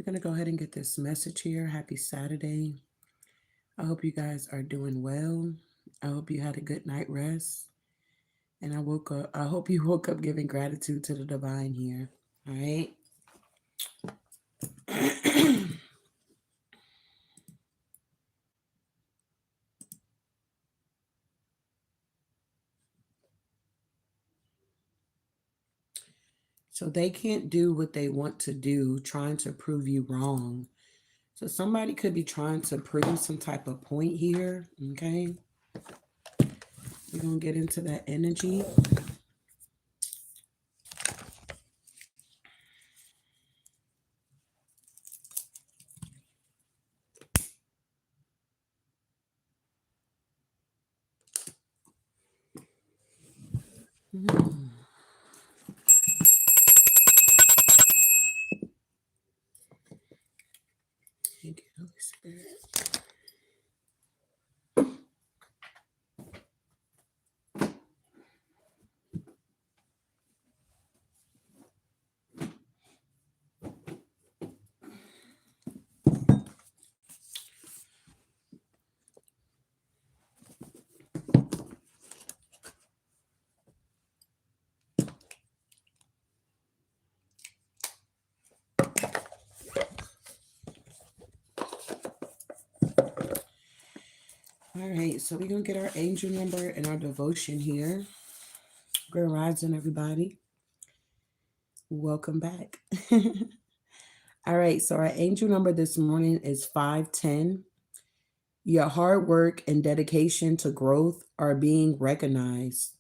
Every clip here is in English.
going to go ahead and get this message here. Happy Saturday. I hope you guys are doing well. I hope you had a good night rest. And I hope you woke up giving gratitude to the divine here. All right. So they can't do what they want to do, trying to prove you wrong. So somebody could be trying to prove some type of point here. Okay. We're going to get into that energy. Hmm. Thank you, Holy Spirit. All right, so we're gonna get our angel number and our devotion here. Good rising, everybody. Welcome back. All right, so our angel number this morning is 510. Your hard work and dedication to growth are being recognized.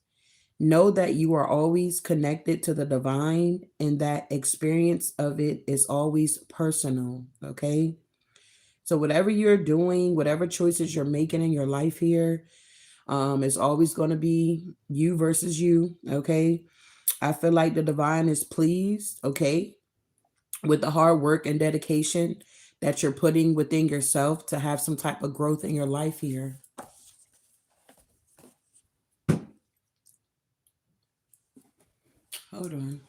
Know that you are always connected to the divine and that experience of it is always personal. Okay. So, whatever you're doing, whatever choices you're making in your life here, it's always going to be you versus you. Okay. I feel like the divine is pleased. Okay. With the hard work and dedication that you're putting within yourself to have some type of growth in your life here. Hold on.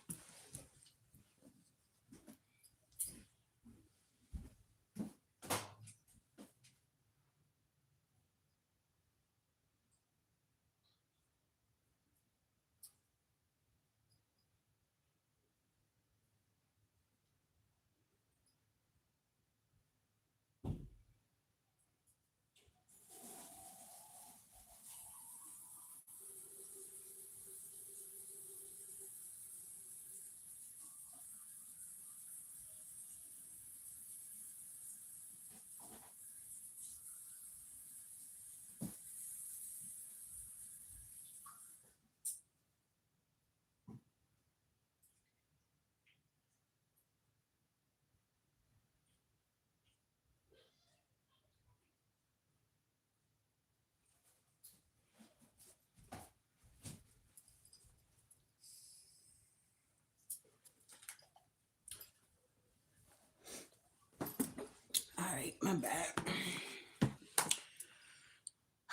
All right, my bad.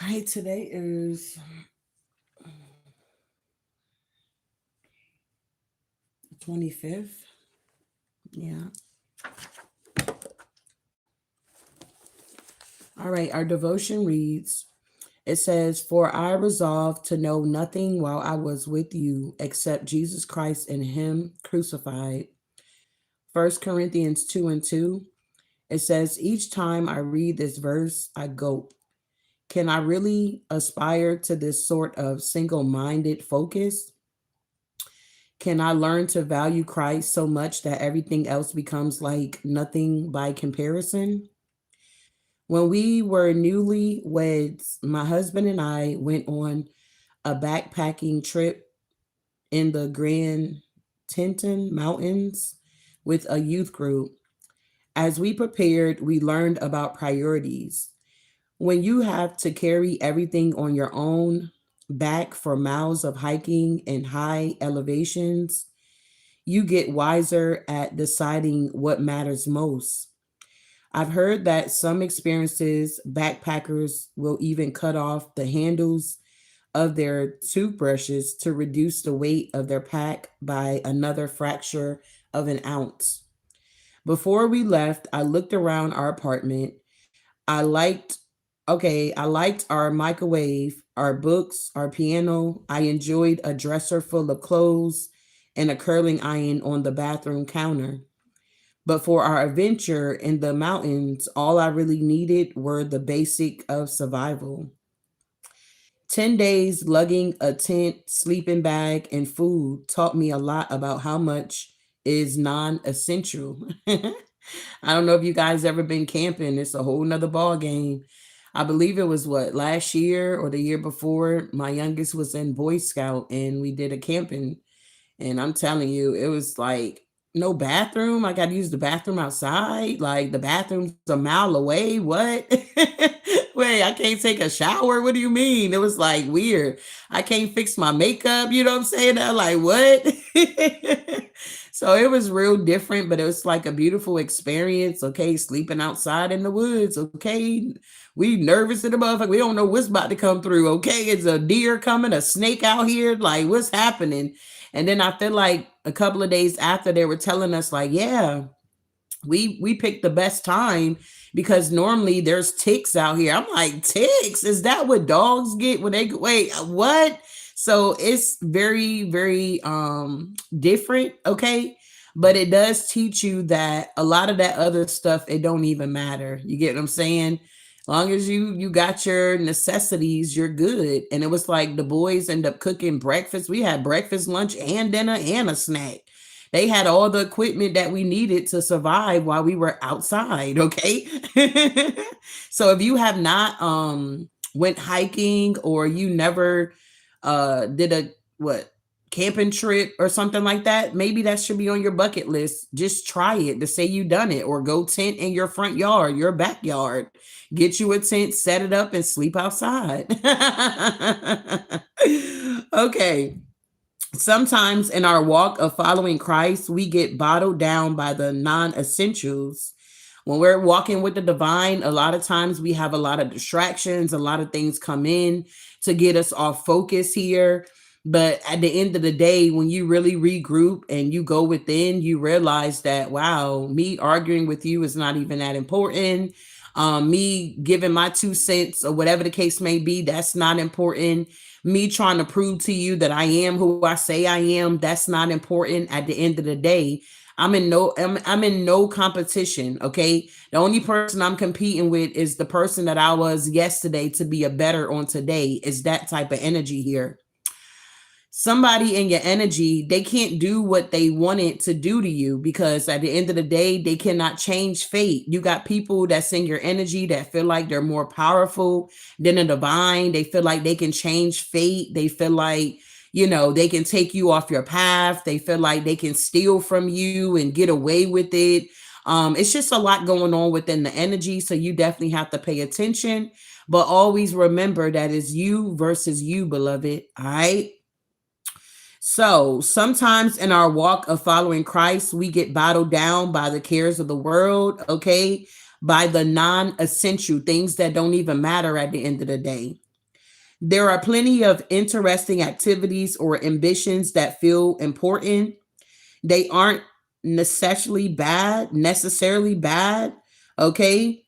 All right, today is 25th. Yeah. All right, our devotion reads, it says, "For I resolved to know nothing while I was with you except Jesus Christ and Him crucified." 1 Corinthians 2 and 2. It says, "Each time I read this verse, I go, can I really aspire to this sort of single minded focus? Can I learn to value Christ so much that everything else becomes like nothing by comparison?" When we were newlyweds, my husband and I went on a backpacking trip in the Grand Teton Mountains with a youth group. As we prepared, we learned about priorities. When you have to carry everything on your own back for miles of hiking and high elevations, you get wiser at deciding what matters most. I've heard that some experiences, backpackers will even cut off the handles of their toothbrushes to reduce the weight of their pack by another fracture of an ounce. Before we left, I looked around our apartment. I liked, I liked our microwave, our books, our piano. I enjoyed a dresser full of clothes and a curling iron on the bathroom counter. But for our adventure in the mountains, all I really needed were the basic of survival. 10 days lugging a tent, sleeping bag, and food taught me a lot about how much is non essential. I don't know if you guys ever been camping. It's a whole nother ball game. I believe it was what, last year or the year before. My youngest was in Boy Scout and we did a camping. And I'm telling you, it was like no bathroom. I got to use the bathroom outside. Like the bathroom's a mile away. What? Wait, I can't take a shower. What do you mean? It was like weird. I can't fix my makeup. You know what I'm saying? I'm like, what? So it was real different, but it was like a beautiful experience. Okay, sleeping outside in the woods. Okay, we nervous in the motherfucker. We don't know what's about to come through. Okay, is a deer coming, a snake out here? Like, what's happening? And then I feel like a couple of days after they were telling us, like, yeah, we picked the best time because normally there's ticks out here. I'm like, ticks? Is that what dogs get when they wait, what? So it's very, very different, okay? But it does teach you that a lot of that other stuff, it don't even matter. You get what I'm saying? Long as you got your necessities, you're good. And it was like the boys end up cooking breakfast. We had breakfast, lunch, and dinner, and a snack. They had all the equipment that we needed to survive while we were outside, okay? So if you have not went hiking or you never did a what camping trip or something like that, maybe that should be on your bucket list. Just try it to say you done it, or go tent in your front yard, your backyard. Get you a tent, set it up, and sleep outside. Okay. Sometimes in our walk of following Christ, we get bottled down by the non essentials. When we're walking with the divine, a lot of times we have a lot of distractions, a lot of things come in to get us off focus here. But at the end of the day, when you really regroup and you go within, you realize that, wow, me arguing with you is not even that important. Me giving my 2 cents or whatever the case may be, that's not important. Me trying to prove to you that I am who I say I am, that's not important. At the end of the day, I'm in no competition, okay? The only person I'm competing with is the person that I was yesterday to be a better on today. Is that type of energy here. Somebody in your energy, they can't do what they wanted to do to you, because at the end of the day, they cannot change fate. You got people that's in your energy that feel like they're more powerful than the divine. They feel like they can change fate. They feel like, they can take you off your path. They feel like they can steal from you and get away with it. It's just a lot going on within the energy. So you definitely have to pay attention, but always remember that it's you versus you, beloved. All right. So sometimes in our walk of following Christ, we get bottled down by the cares of the world, okay? By the non essential things that don't even matter at the end of the day. There are plenty of interesting activities or ambitions that feel important. They aren't necessarily bad, okay?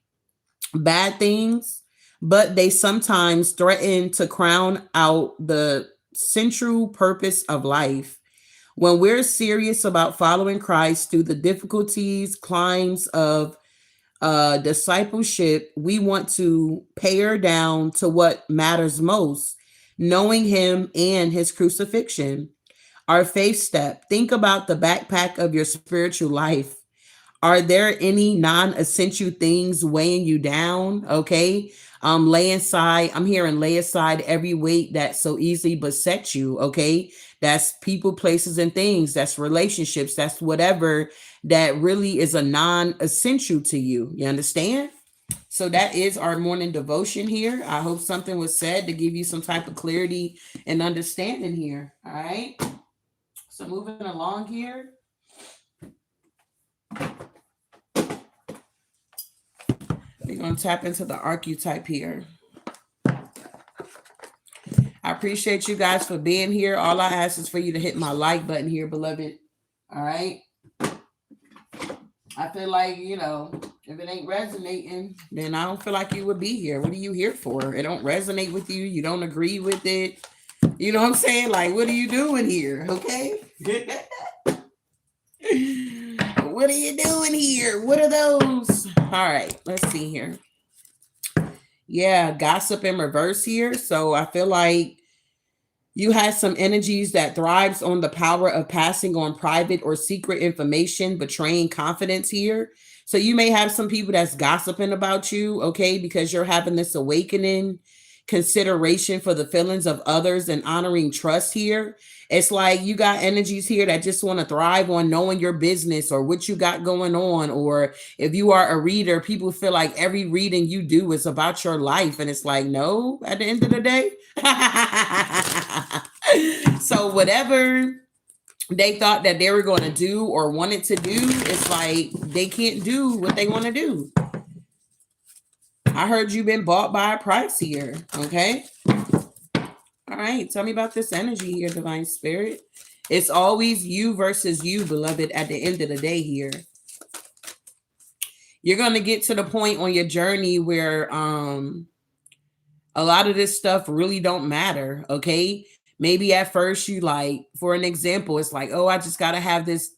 Bad things, but they sometimes threaten to crown out the central purpose of life. When we're serious about following Christ through the difficulties, climbs of discipleship, we want to pare down to what matters most, knowing Him and His crucifixion. Our faith step. Think about the backpack of your spiritual life. Are there any non-essential things weighing you down? Okay. I'm hearing lay aside every weight that so easily besets you. Okay. That's people, places, and things. That's relationships. That's whatever that really is a non-essential to you. You understand? So that is our morning devotion here. I hope something was said to give you some type of clarity and understanding here. All right. So moving along here. We're going to tap into the archetype here. I appreciate you guys for being here. All I ask is for you to hit my like button here, beloved. All right. I feel like, if it ain't resonating, then I don't feel like you would be here. What are you here for? It don't resonate with you. You don't agree with it. You know what I'm saying? Like, what are you doing here? Okay. What are you doing here? What are those? All right, let's see here. Yeah, gossip in reverse here. So I feel like you have some energies that thrives on the power of passing on private or secret information, betraying confidence here. So you may have some people that's gossiping about you, okay, because you're having this awakening consideration for the feelings of others and honoring trust here. It's like you got energies here that just want to thrive on knowing your business or what you got going on. Or if you are a reader, people feel like every reading you do is about your life. And it's like, no, at the end of the day. So whatever they thought that they were going to do or wanted to do, it's like they can't do what they want to do. I heard you've been bought by a price here. Okay. All right. Tell me about this energy here, Divine Spirit. It's always you versus you, beloved, at the end of the day here. You're going to get to the point on your journey where a lot of this stuff really don't matter. Okay. Maybe at first you like, for an example, it's like, oh, I just got to have this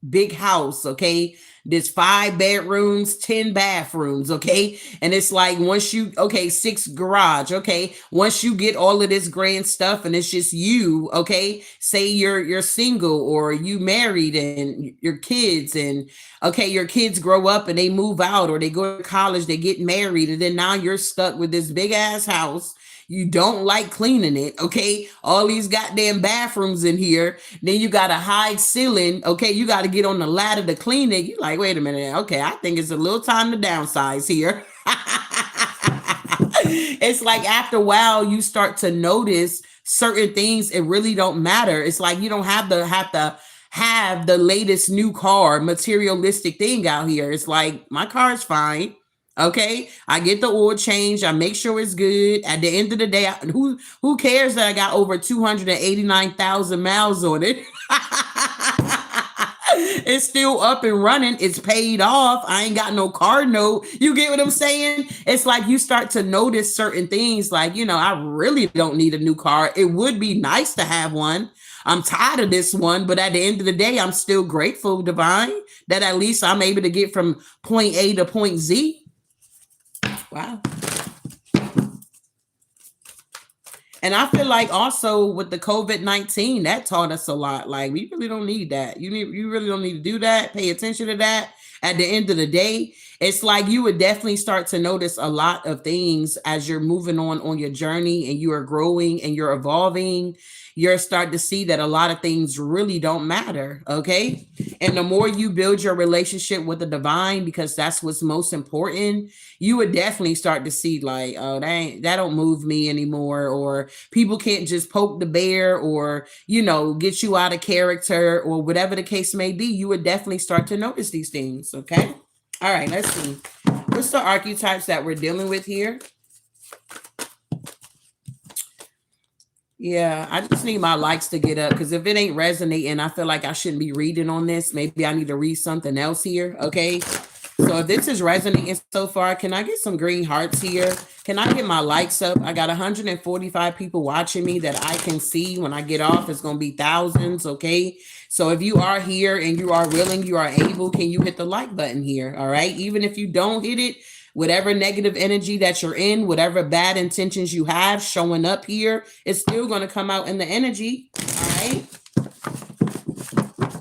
big house, okay? There's 5 bedrooms, 10 bathrooms, okay? And it's like once you, 6 garage, okay? Once you get all of this grand stuff and it's just you, okay? Say you're single or you married and your kids and your kids grow up and they move out or they go to college, they get married, and then now you're stuck with this big ass house. You don't like cleaning it, okay? All these goddamn bathrooms in here. Then you got a high ceiling, okay? You got to get on the ladder to clean it. You're like, wait a minute, okay, I think it's a little time to downsize here. It's like after a while, you start to notice certain things. It really don't matter. It's like you don't have to have the latest new car, materialistic thing out here. It's like my car's fine. Okay, I get the oil change. I make sure it's good. At the end of the day, who cares that I got over 289,000 miles on it? It's still up and running. It's paid off. I ain't got no car note. You get what I'm saying? It's like you start to notice certain things like, I really don't need a new car. It would be nice to have one. I'm tired of this one, but at the end of the day, I'm still grateful, Divine, that at least I'm able to get from point A to point Z. Wow. And I feel like also with the COVID-19, that taught us a lot. Like we really don't need that. You really don't need to do that. Pay attention to that. At the end of the day, it's like you would definitely start to notice a lot of things as you're moving on your journey and you are growing and you're evolving. You're starting to see that a lot of things really don't matter. Okay. And the more you build your relationship with the divine, because that's what's most important, you would definitely start to see like, oh, that don't move me anymore. Or people can't just poke the bear or, get you out of character or whatever the case may be. You would definitely start to notice these things. Okay. All right. Let's see. What's the archetypes that we're dealing with here? Yeah, I just need my likes to get up because if it ain't resonating, I feel like I shouldn't be reading on this. Maybe I need to read something else here. Okay. So if this is resonating so far, can I get some green hearts here? Can I get my likes up? I got 145 people watching me that I can see. When I get off, it's going to be thousands. Okay. So if you are here and you are willing, you are able, can you hit the like button here? All right. Even if you don't hit it, whatever negative energy that you're in, whatever bad intentions you have showing up here, it's still going to come out in the energy. All right.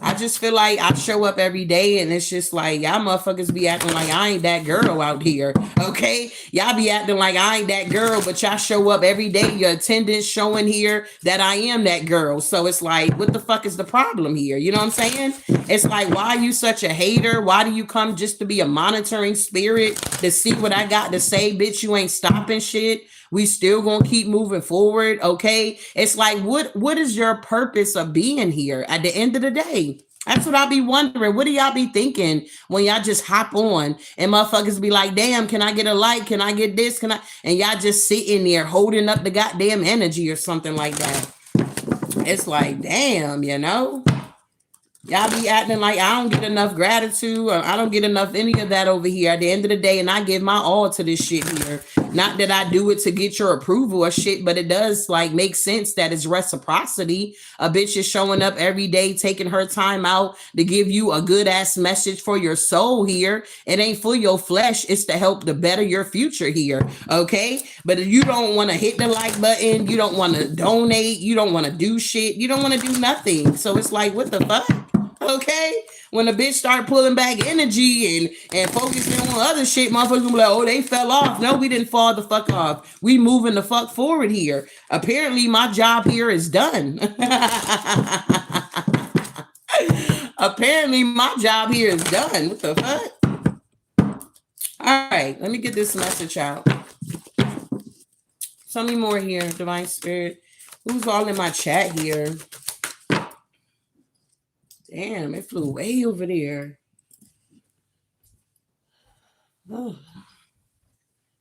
I just feel like I show up every day and it's just like, y'all motherfuckers be acting like I ain't that girl out here. Okay. Y'all be acting like I ain't that girl, but y'all show up every day. Your attendance showing here that I am that girl. So it's like, what the fuck is the problem here? You know what I'm saying? It's like, why are you such a hater? Why do you come just to be a monitoring spirit to see what I got to say? Bitch, you ain't stopping shit. We still gonna keep moving forward. Okay. It's like, what is your purpose of being here at the end of the day? That's what I be wondering. What do y'all be thinking when y'all just hop on and motherfuckers be like, damn, can I get a like? Can I get this? Can I? And y'all just sitting there holding up the goddamn energy or something like that. It's like, damn, Y'all be acting like I don't get enough gratitude or I don't get enough any of that over here at the end of the day. And I give my all to this shit here. Not that I do it to get your approval or shit, but it does like make sense that it's reciprocity. A bitch is showing up every day, taking her time out to give you a good ass message for your soul here. It ain't for your flesh. It's to help to better your future here. Okay. But if you don't want to hit the like button, you don't want to donate, you don't want to do shit, you don't want to do nothing. So it's like, what the fuck? Okay, when a bitch start pulling back energy and focusing on other shit, motherfuckers gonna be like, oh, they fell off. No, we didn't fall the fuck off. We moving the fuck forward here. Apparently, my job here is done. Apparently, my job here is done. What the fuck? All right, let me get this message out. Tell me more here, Divine Spirit. Who's all in my chat here? Damn, it flew way over there. Oh.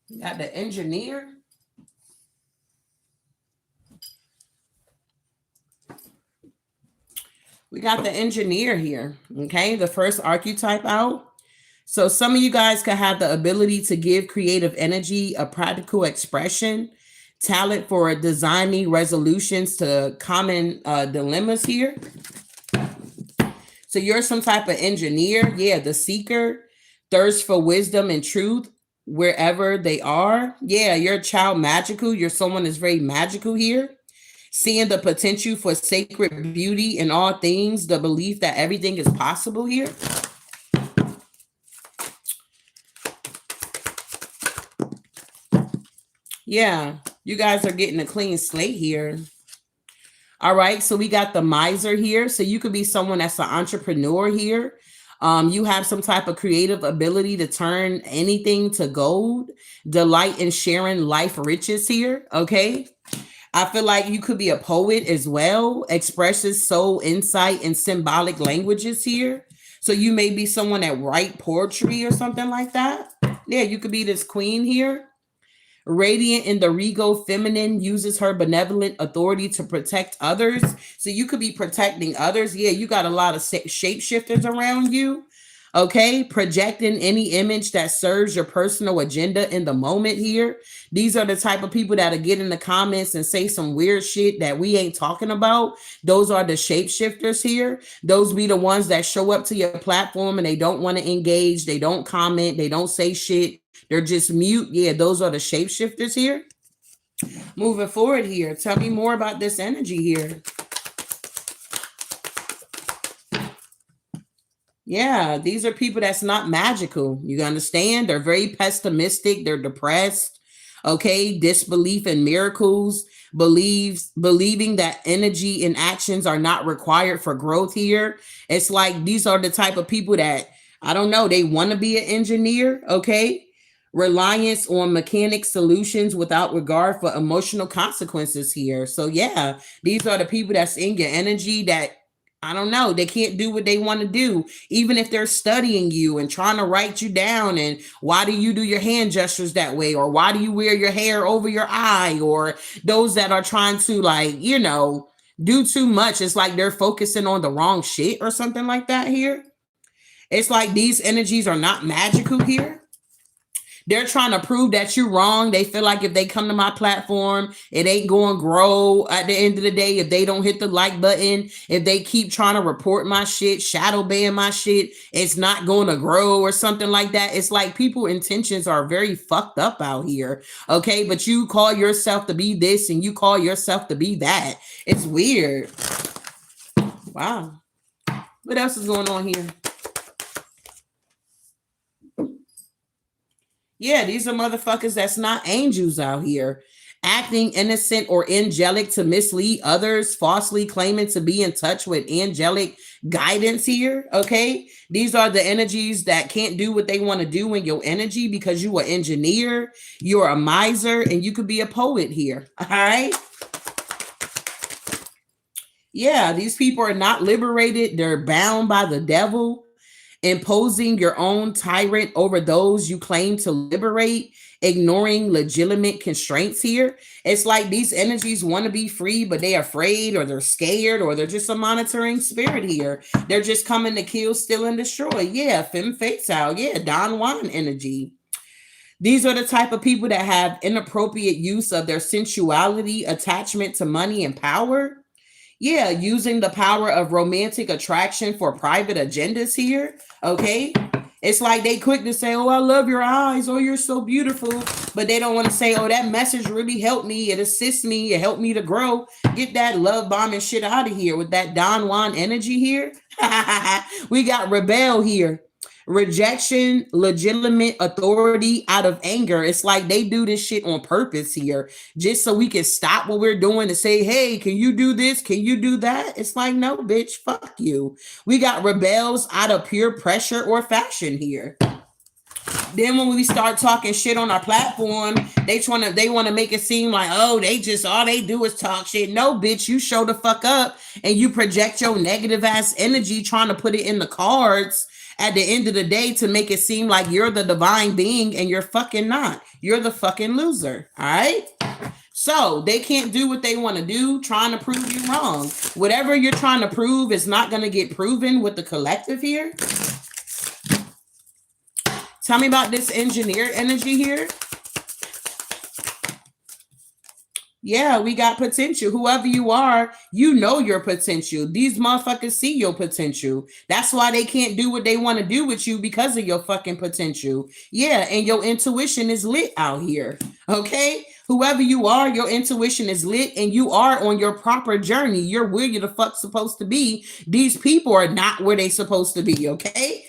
We got the engineer. We got the engineer here. Okay, the first archetype out. So some of you guys could have the ability to give creative energy a practical expression, talent for designing resolutions to common dilemmas here. So you're some type of engineer. Yeah, the seeker, thirst for wisdom and truth wherever they are. Yeah, you're a child magical. You're someone that's very magical here. Seeing the potential for sacred beauty in all things, the belief that everything is possible here. Yeah, you guys are getting a clean slate here. All right, so we got the miser here. So you could be someone that's an entrepreneur here. You have some type of creative ability to turn anything to gold. Delight in sharing life riches here. Okay. I feel like you could be a poet as well. Expresses soul insight in symbolic languages here. So you may be someone that write poetry or something like that. Yeah, you could be this queen here. Radiant in the regal feminine, uses her benevolent authority to protect others. So you could be protecting others. Yeah, you got a lot of shapeshifters around you. Okay, projecting any image that serves your personal agenda in the moment here. These are the type of people that'll get in the comments and say some weird shit that we ain't talking about. Those are the shapeshifters here. Those be the ones that show up to your platform and they don't want to engage. They don't comment. They don't say shit. They're just mute. Yeah, those are the shapeshifters here. Moving forward here, tell me more about this energy here. Yeah, these are people that's not magical. You understand? They're very pessimistic. They're depressed. Okay, disbelief in miracles, believing that energy and actions are not required for growth here. It's like these are the type of people that I don't know, they want to be an engineer, okay? Reliance on mechanic solutions without regard for emotional consequences here. So yeah, these are the people that's in your energy that I don't know. They can't do what they want to do, even if they're studying you and trying to write you down. And why do you do your hand gestures that way? Or why do you wear your hair over your eye? Or those that are trying to, like, you know, do too much. It's like they're focusing on the wrong shit or something like that here. It's like these energies are not magical here. They're trying to prove that you're wrong. They feel like if they come to my platform, it ain't going to grow at the end of the day. If they don't hit the like button, if they keep trying to report my shit, shadow ban my shit, it's not going to grow or something like that. It's like people intentions are very fucked up out here. Okay. But you call yourself to be this and you call yourself to be that. It's weird. Wow. What else is going on here? Yeah, these are motherfuckers that's not angels out here, acting innocent or angelic to mislead others, falsely claiming to be in touch with angelic guidance here. Okay, these are the energies that can't do what they want to do in your energy because you are an engineer, you're a miser, and you could be a poet here. All right. Yeah, these people are not liberated. They're bound by the devil. imposing your own tyrant over those you claim to liberate, ignoring legitimate constraints here. It's like these energies want to be free, but they're afraid or they're scared or they're just a monitoring spirit here. They're just coming to kill, steal, and destroy. Yeah, femme fatale. Yeah, Don Juan energy. These are the type of people that have inappropriate use of their sensuality, attachment to money and power. Yeah, using the power of romantic attraction for private agendas here. Okay. It's like they quick to say, oh, I love your eyes. Oh, you're so beautiful. But they don't want to say, oh, that message really helped me. It assists me. It helped me to grow. Get that love bombing shit out of here with that Don Juan energy here. We got rebel here. Rejection, legitimate authority out of anger. It's like they do this shit on purpose here, just so we can stop what we're doing and say, hey, can you do this? Can you do that? It's like, no, bitch, fuck you. We got rebels out of pure pressure or fashion here. Then when we start talking shit on our platform, they want to make it seem like, oh, they just all they do is talk shit. No, bitch, you show the fuck up and you project your negative ass energy trying to put it in the cards at the end of the day to make it seem like you're the divine being, and you're fucking not. You're the fucking loser. All right. So they can't do what they want to do, trying to prove you wrong. Whatever you're trying to prove is not going to get proven with the collective here. Tell me about this engineer energy here. Yeah, we got potential. Whoever you are, you know your potential. These motherfuckers see your potential. That's why they can't do what they want to do with you, because of your fucking potential. Yeah, and your intuition is lit out here. Okay? Whoever you are, your intuition is lit and you are on your proper journey. You're where you're the fuck supposed to be. These people are not where they supposed to be, okay?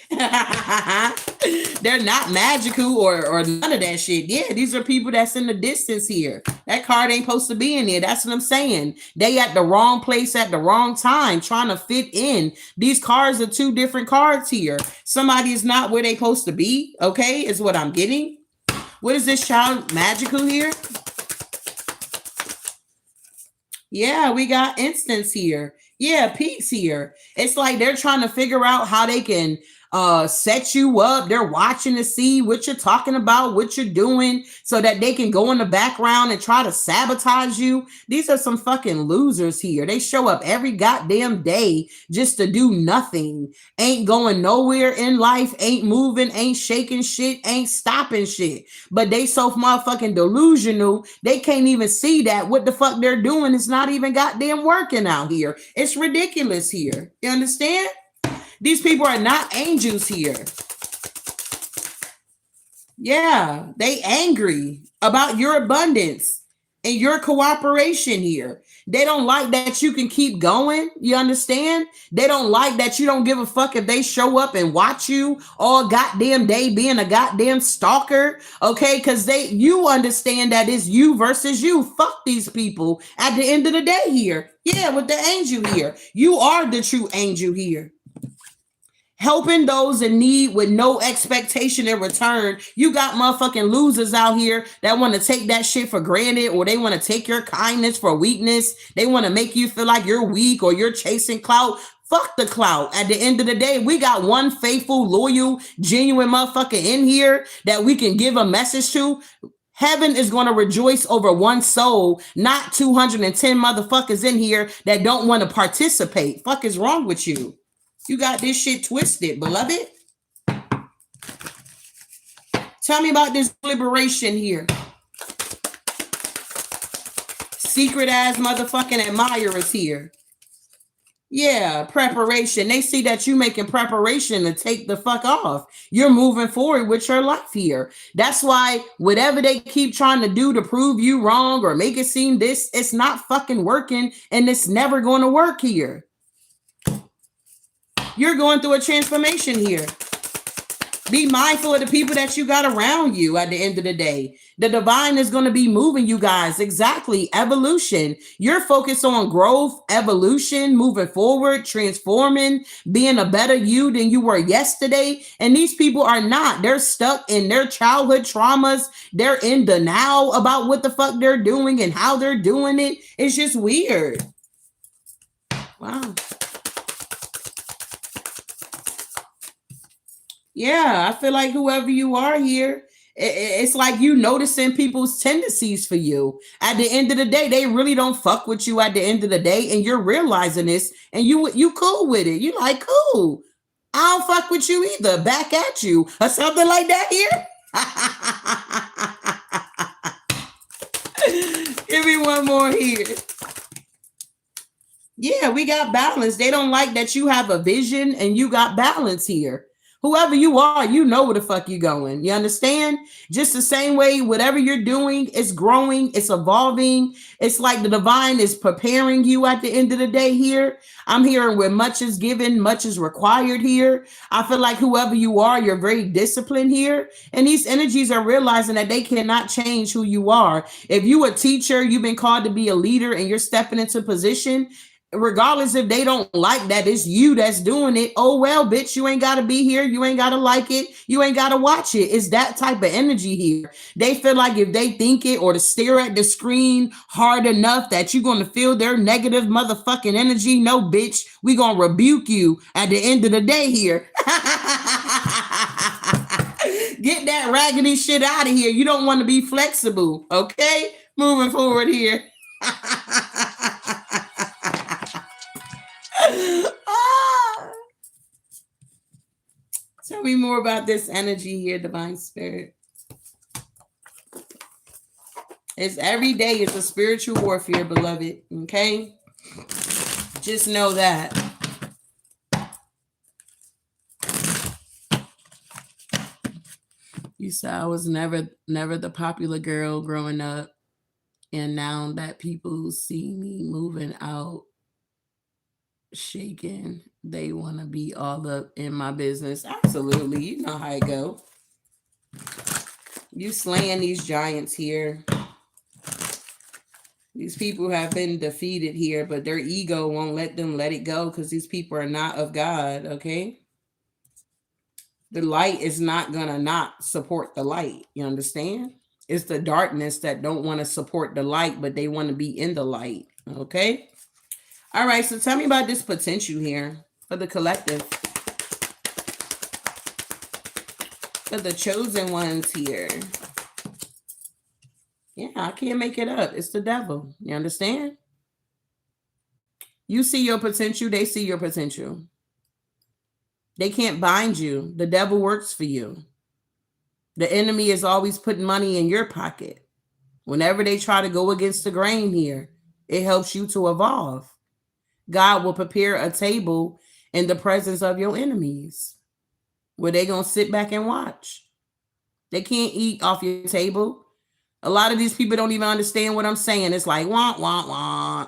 They're not magical or none of that shit. Yeah, these are people that's in the distance here. That card ain't supposed to be in there. That's what I'm saying. They at the wrong place at the wrong time, trying to fit in. These cards are two different cards here. Somebody is not where they supposed to be, okay, is what I'm getting. What is this child magical here? Yeah, we got instance here. Yeah, peace here. It's like they're trying to figure out how they can set you up. They're watching to see what you're talking about, what you're doing, so that they can go in the background and try to sabotage you. These are some fucking losers here. They show up every goddamn day just to do nothing. Ain't going nowhere in life, ain't moving, ain't shaking shit, ain't stopping shit. But they so motherfucking delusional, they can't even see that what the fuck they're doing is not even goddamn working out here. It's ridiculous here. You understand? These people are not angels here. Yeah, they angry about your abundance and your cooperation here. They don't like that you can keep going. You understand? They don't like that you don't give a fuck if they show up and watch you all goddamn day being a goddamn stalker. Okay, because you understand that it's you versus you. Fuck these people at the end of the day here. Yeah, with the angel here. You are the true angel here. Helping those in need with no expectation in return. You got motherfucking losers out here that want to take that shit for granted, or they want to take your kindness for weakness. They want to make you feel like you're weak or you're chasing clout. Fuck the clout. At the end of the day, we got one faithful, loyal, genuine motherfucker in here that we can give a message to. Heaven is going to rejoice over one soul, not 210 motherfuckers in here that don't want to participate. Fuck is wrong with you? You got this shit twisted, beloved. Tell me about this liberation here. Secret ass motherfucking admirers here. Yeah, preparation. They see that you making preparation to take the fuck off. You're moving forward with your life here. That's why whatever they keep trying to do to prove you wrong or make it seem this, it's not fucking working, and it's never going to work here. You're going through a transformation here. Be mindful of the people that you got around you at the end of the day. The divine is going to be moving you guys. Exactly. Evolution. You're focused on growth, evolution, moving forward, transforming, being a better you than you were yesterday. And these people are not. They're stuck in their childhood traumas. They're in denial about what the fuck they're doing and how they're doing it. It's just weird. Wow. Yeah, I feel like whoever you are here, it's like you noticing people's tendencies for you. At the end of the day, they really don't fuck with you at the end of the day, and you're realizing this, and you cool with it. You like cool. I don't fuck with you either. Back at you or something like that here. Give me one more here. Yeah, we got balance. They don't like that you have a vision and you got balance here. Whoever you are, you know where the fuck you going. You understand? Just the same way, whatever you're doing, it's growing, it's evolving. It's like the divine is preparing you at the end of the day here. I'm hearing where much is given, much is required here. I feel like whoever you are, you're very disciplined here. And these energies are realizing that they cannot change who you are. If you a teacher, you've been called to be a leader and you're stepping into position, regardless if they don't like that, it's you that's doing it. Oh well, bitch, you ain't gotta be here, you ain't gotta like it, you ain't gotta watch it. It's that type of energy here. They feel like if they think it or to stare at the screen hard enough that you're gonna feel their negative motherfucking energy. No, bitch, we gonna rebuke you at the end of the day here. Get that raggedy shit out of here. You don't want to be flexible, okay? Moving forward here. Tell me more about this energy here, divine spirit. It's every day, it's a spiritual warfare, beloved. Okay? Just know that. You said I was never the popular girl growing up. And now that people see me moving out shaking, they want to be all up in my business. Absolutely. You know how it go. You slaying these giants here. These people have been defeated here, but their ego won't let them let it go because these people are not of God, okay? The light is not going to not support the light. You understand? It's the darkness that don't want to support the light, but they want to be in the light, okay? All right, so tell me about this potential here for the collective. For the chosen ones here. Yeah, I can't make it up. It's the devil. You understand? You see your potential, they see your potential. They can't bind you. The devil works for you. The enemy is always putting money in your pocket. Whenever they try to go against the grain here, it helps you to evolve. God will prepare a table in the presence of your enemies where they going to sit back and watch. They can't eat off your table. A lot of these people don't even understand what I'm saying. It's like, wah, wah, wah.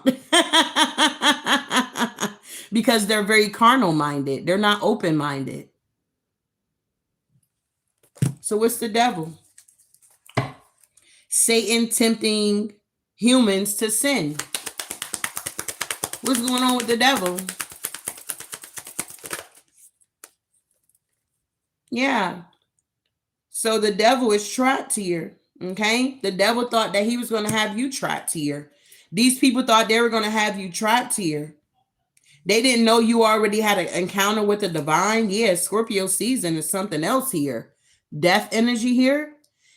Because they're very carnal minded. They're not open minded. So what's the devil? Satan tempting humans to sin. What's going on with the devil? Yeah. So the devil is trapped here. Okay. The devil thought that he was going to have you trapped here. These people thought they were going to have you trapped here. They didn't know you already had an encounter with the divine. Yeah, Scorpio season is something else here. Death energy here.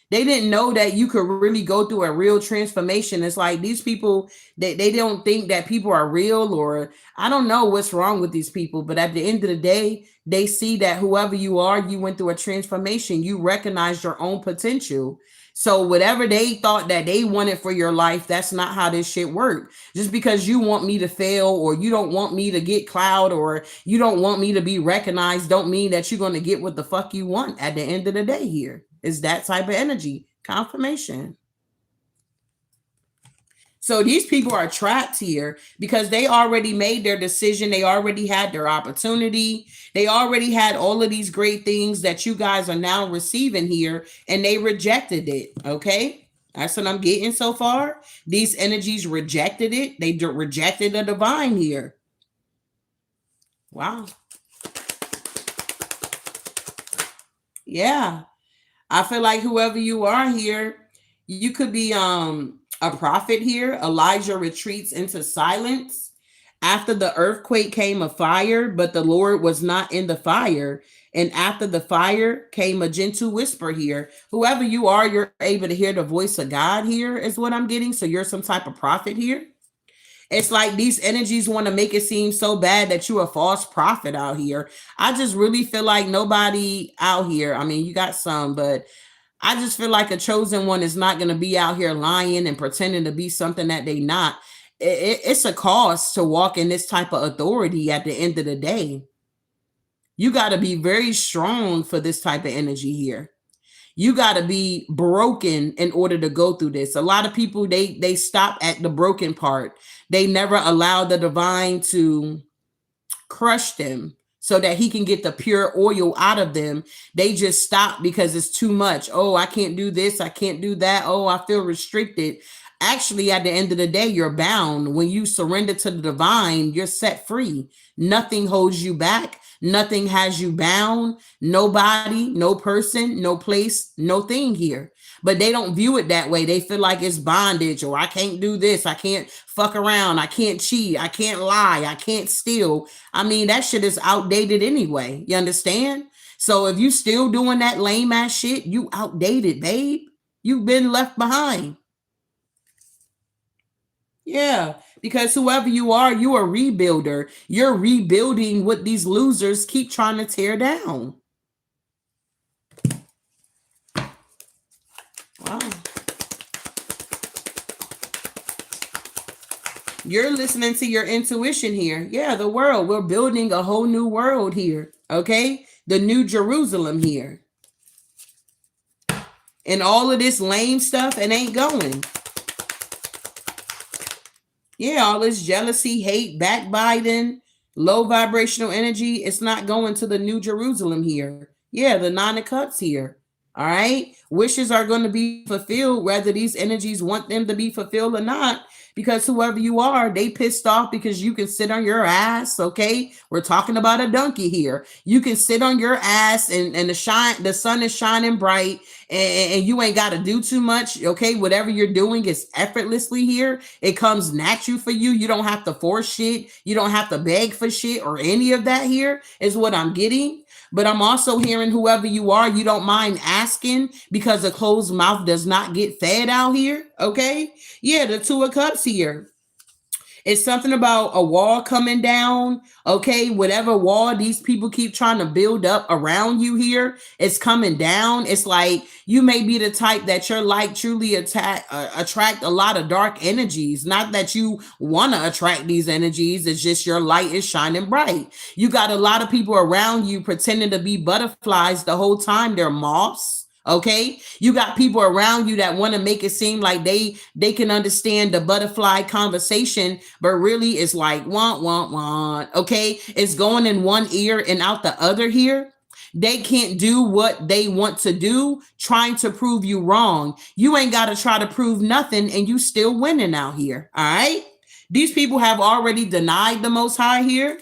They didn't know that you could really go through a real transformation. It's like these people, they don't think that people are real, or I don't know what's wrong with these people. But at the end of the day, they see that whoever you are, you went through a transformation. You recognized your own potential. So whatever they thought that they wanted for your life, that's not how this shit worked. Just because you want me to fail, or you don't want me to get clout, or you don't want me to be recognized, don't mean that you're going to get what the fuck you want at the end of the day here. It's that type of energy. Confirmation. So these people are trapped here because they already made their decision. They already had their opportunity. They already had all of these great things that you guys are now receiving here, and they rejected it. Okay. That's what I'm getting so far. These energies rejected it. They rejected the divine here. Wow. Yeah. I feel like whoever you are here, you could be a prophet here. Elijah retreats into silence. After the earthquake came a fire, but the Lord was not in the fire. And after the fire came a gentle whisper here. Whoever you are, you're able to hear the voice of God here, is what I'm getting. So you're some type of prophet here. It's like these energies want to make it seem so bad that you're a false prophet out here. I just really feel like nobody out here, I mean, you got some, but I just feel like a chosen one is not going to be out here lying and pretending to be something that they not. It's a cost to walk in this type of authority at the end of the day. You got to be very strong for this type of energy here. You got to be broken in order to go through this. A lot of people, they stop at the broken part. They never allow the divine to crush them so that he can get the pure oil out of them. They just stop because it's too much. Oh, I can't do this. I can't do that. Oh, I feel restricted. Actually, at the end of the day, you're bound. When you surrender to the divine, you're set free. Nothing holds you back. Nothing has you bound. Nobody, no person, no place, no thing here. But they don't view it that way. They feel like it's bondage, or I can't do this. I can't fuck around. I can't cheat. I can't lie. I can't steal. I mean, that shit is outdated anyway. You understand? So if you still doing that lame ass shit, you outdated, babe. You've been left behind. Yeah, because whoever you are a rebuilder. You're rebuilding what these losers keep trying to tear down. Wow. You're listening to your intuition here. Yeah, the world. We're building a whole new world here. Okay? The new Jerusalem here. And all of this lame stuff, it ain't going. Yeah, all this jealousy, hate, backbiting, low vibrational energy, it's not going to the new Jerusalem here. Yeah, the Nine of Cups here. All right. Wishes are going to be fulfilled, whether these energies want them to be fulfilled or not. Because whoever you are, they pissed off because you can sit on your ass. Okay. We're talking about a donkey here. You can sit on your ass and the sun is shining bright and you ain't got to do too much. Okay. Whatever you're doing is effortlessly here. It comes natural for you. You don't have to force shit. You don't have to beg for shit or any of that here is what I'm getting. But I'm also hearing whoever you are, you don't mind asking because a closed mouth does not get fed out here. Okay. Yeah. The Two of Cups here. It's something about a wall coming down. Okay. Whatever wall these people keep trying to build up around you here, it's coming down. It's like you may be the type that your light truly attract a lot of dark energies. Not that you want to attract these energies. It's just your light is shining bright. You got a lot of people around you pretending to be butterflies the whole time. They're moths. Okay, you got people around you that want to make it seem like they can understand the butterfly conversation, but really it's like want. Okay, it's going in one ear and out the other here. They can't do what they want to do, trying to prove you wrong. You ain't got to try to prove nothing, and you still winning out here. All right, these people have already denied the Most High here.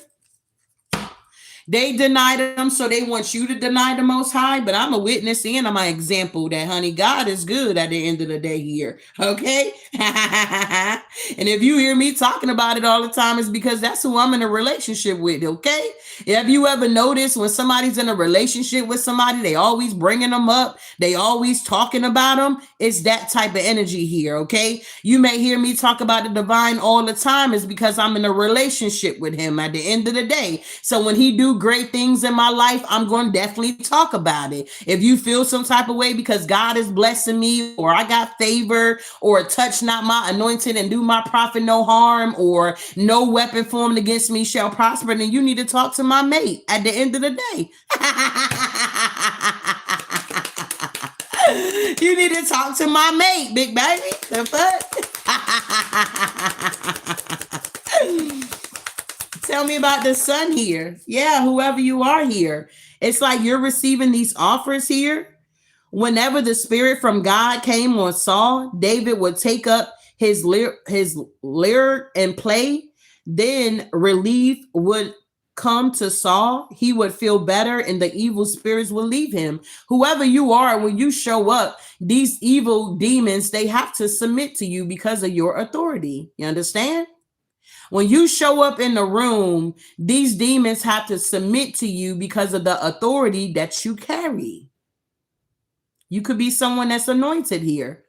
They denied them, so they want you to deny the Most High. But I'm a witness and I'm an example that, honey, God is good at the end of the day here. Okay? And if you hear me talking about it all the time, it's because that's who I'm in a relationship with. Okay? Have you ever noticed when somebody's in a relationship with somebody, they always bringing them up. They always talking about them. It's that type of energy here. Okay? You may hear me talk about the divine all the time. It's because I'm in a relationship with him at the end of the day. So when he do great things in my life, I'm going to definitely talk about it. If you feel some type of way because God is blessing me, or I got favor, or touch not my anointed and do my prophet no harm, or no weapon formed against me shall prosper, then you need to talk to my mate at the end of the day. You need to talk to my mate, big baby. The fuck? Tell me about the sun here. Yeah, whoever you are here. It's like you're receiving these offers here. Whenever the spirit from God came on Saul, David would take up his lyre and play. Then relief would come to Saul. He would feel better and the evil spirits will leave him. Whoever you are, when you show up, these evil demons, they have to submit to you because of your authority. You understand? When you show up in the room, these demons have to submit to you because of the authority that you carry. You could be someone that's anointed here.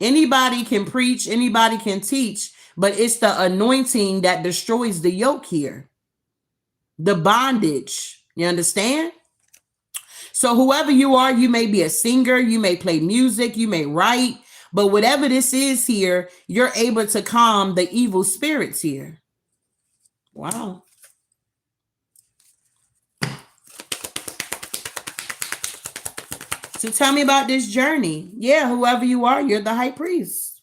Anybody can preach, anybody can teach, but it's the anointing that destroys the yoke here. The bondage. You understand? So whoever you are, you may be a singer, you may play music, you may write, but whatever this is here, you're able to calm the evil spirits here. Wow. So tell me about this journey. Yeah, whoever you are, you're the high priest.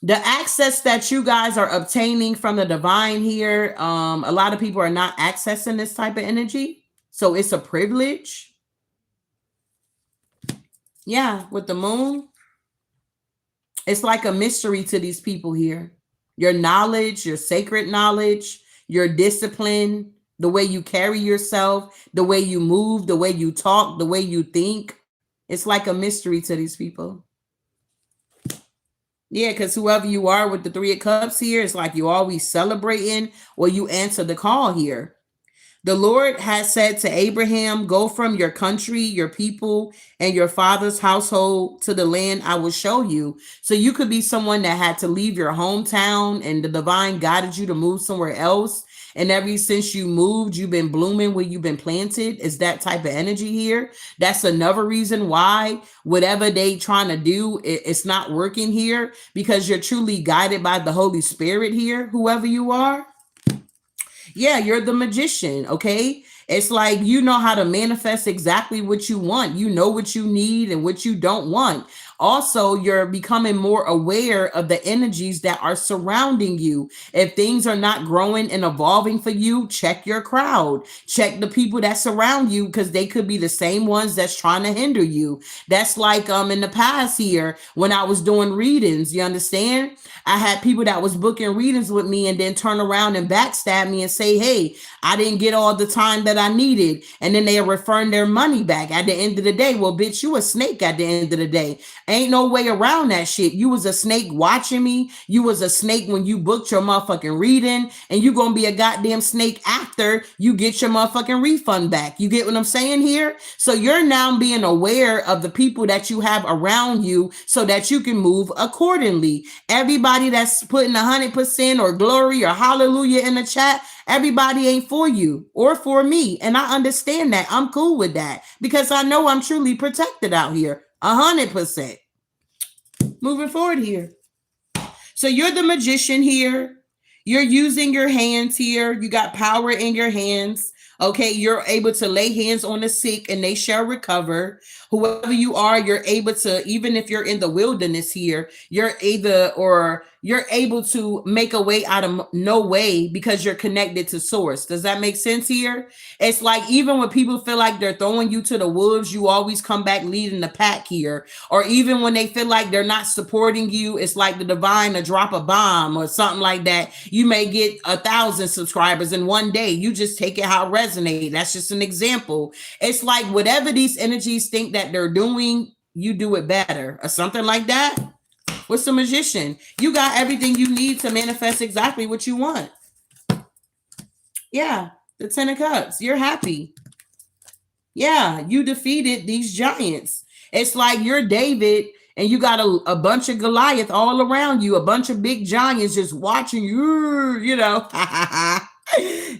The access that you guys are obtaining from the divine here, a lot of people are not accessing this type of energy. So it's a privilege. Yeah, with the moon, it's like a mystery to these people here. Your knowledge, your sacred knowledge, your discipline, the way you carry yourself, the way you move, the way you talk, the way you think. It's like a mystery to these people. Yeah, because whoever you are with the Three of Cups here, it's like you always celebrating or you answer the call here. The Lord has said to Abraham, go from your country, your people, and your father's household to the land I will show you. So you could be someone that had to leave your hometown and the divine guided you to move somewhere else. And ever since you moved, you've been blooming where you've been planted. Is that type of energy here? That's another reason why whatever they trying to do, it's not working here, because you're truly guided by the Holy Spirit here, whoever you are. Yeah, you're the magician, okay? It's like you know how to manifest exactly what you want. You know what you need and what you don't want. Also, you're becoming more aware of the energies that are surrounding you. If things are not growing and evolving for you, check your crowd. Check the people that surround you, because they could be the same ones that's trying to hinder you. That's like in the past here when I was doing readings, you understand? I had people that was booking readings with me and then turn around and backstab me and say, hey, I didn't get all the time that I needed. And then they are referring their money back at the end of the day. Well, bitch, you a snake at the end of the day. Ain't no way around that shit. You was a snake watching me. You was a snake when you booked your motherfucking reading, and you gonna be a goddamn snake after you get your motherfucking refund back. You get what I'm saying here? So you're now being aware of the people that you have around you so that you can move accordingly. Everybody that's putting 100% or glory or hallelujah in the chat, everybody ain't for you or for me. And I understand that. I'm cool with that because I know I'm truly protected out here. 100%. Moving forward here. So you're the magician here. You're using your hands here. You got power in your hands. Okay, you're able to lay hands on the sick and they shall recover. Whoever you are, you're able to, even if you're in the wilderness here, you're able to make a way out of no way because you're connected to source. Does that make sense here? It's like even when people feel like they're throwing you to the wolves, you always come back leading the pack here. Or even when they feel like they're not supporting you, it's like the divine to drop a bomb or something like that. You may get 1,000 subscribers in one day. You just take it how it resonates. That's just an example. It's like whatever these energies think that they're doing, you do it better or something like that. What's the magician? You got everything you need to manifest exactly what you want. Yeah, the 10 of Cups. You're happy. Yeah, you defeated these giants. It's like you're David and you got a bunch of Goliath all around you, a bunch of big giants just watching you, you know.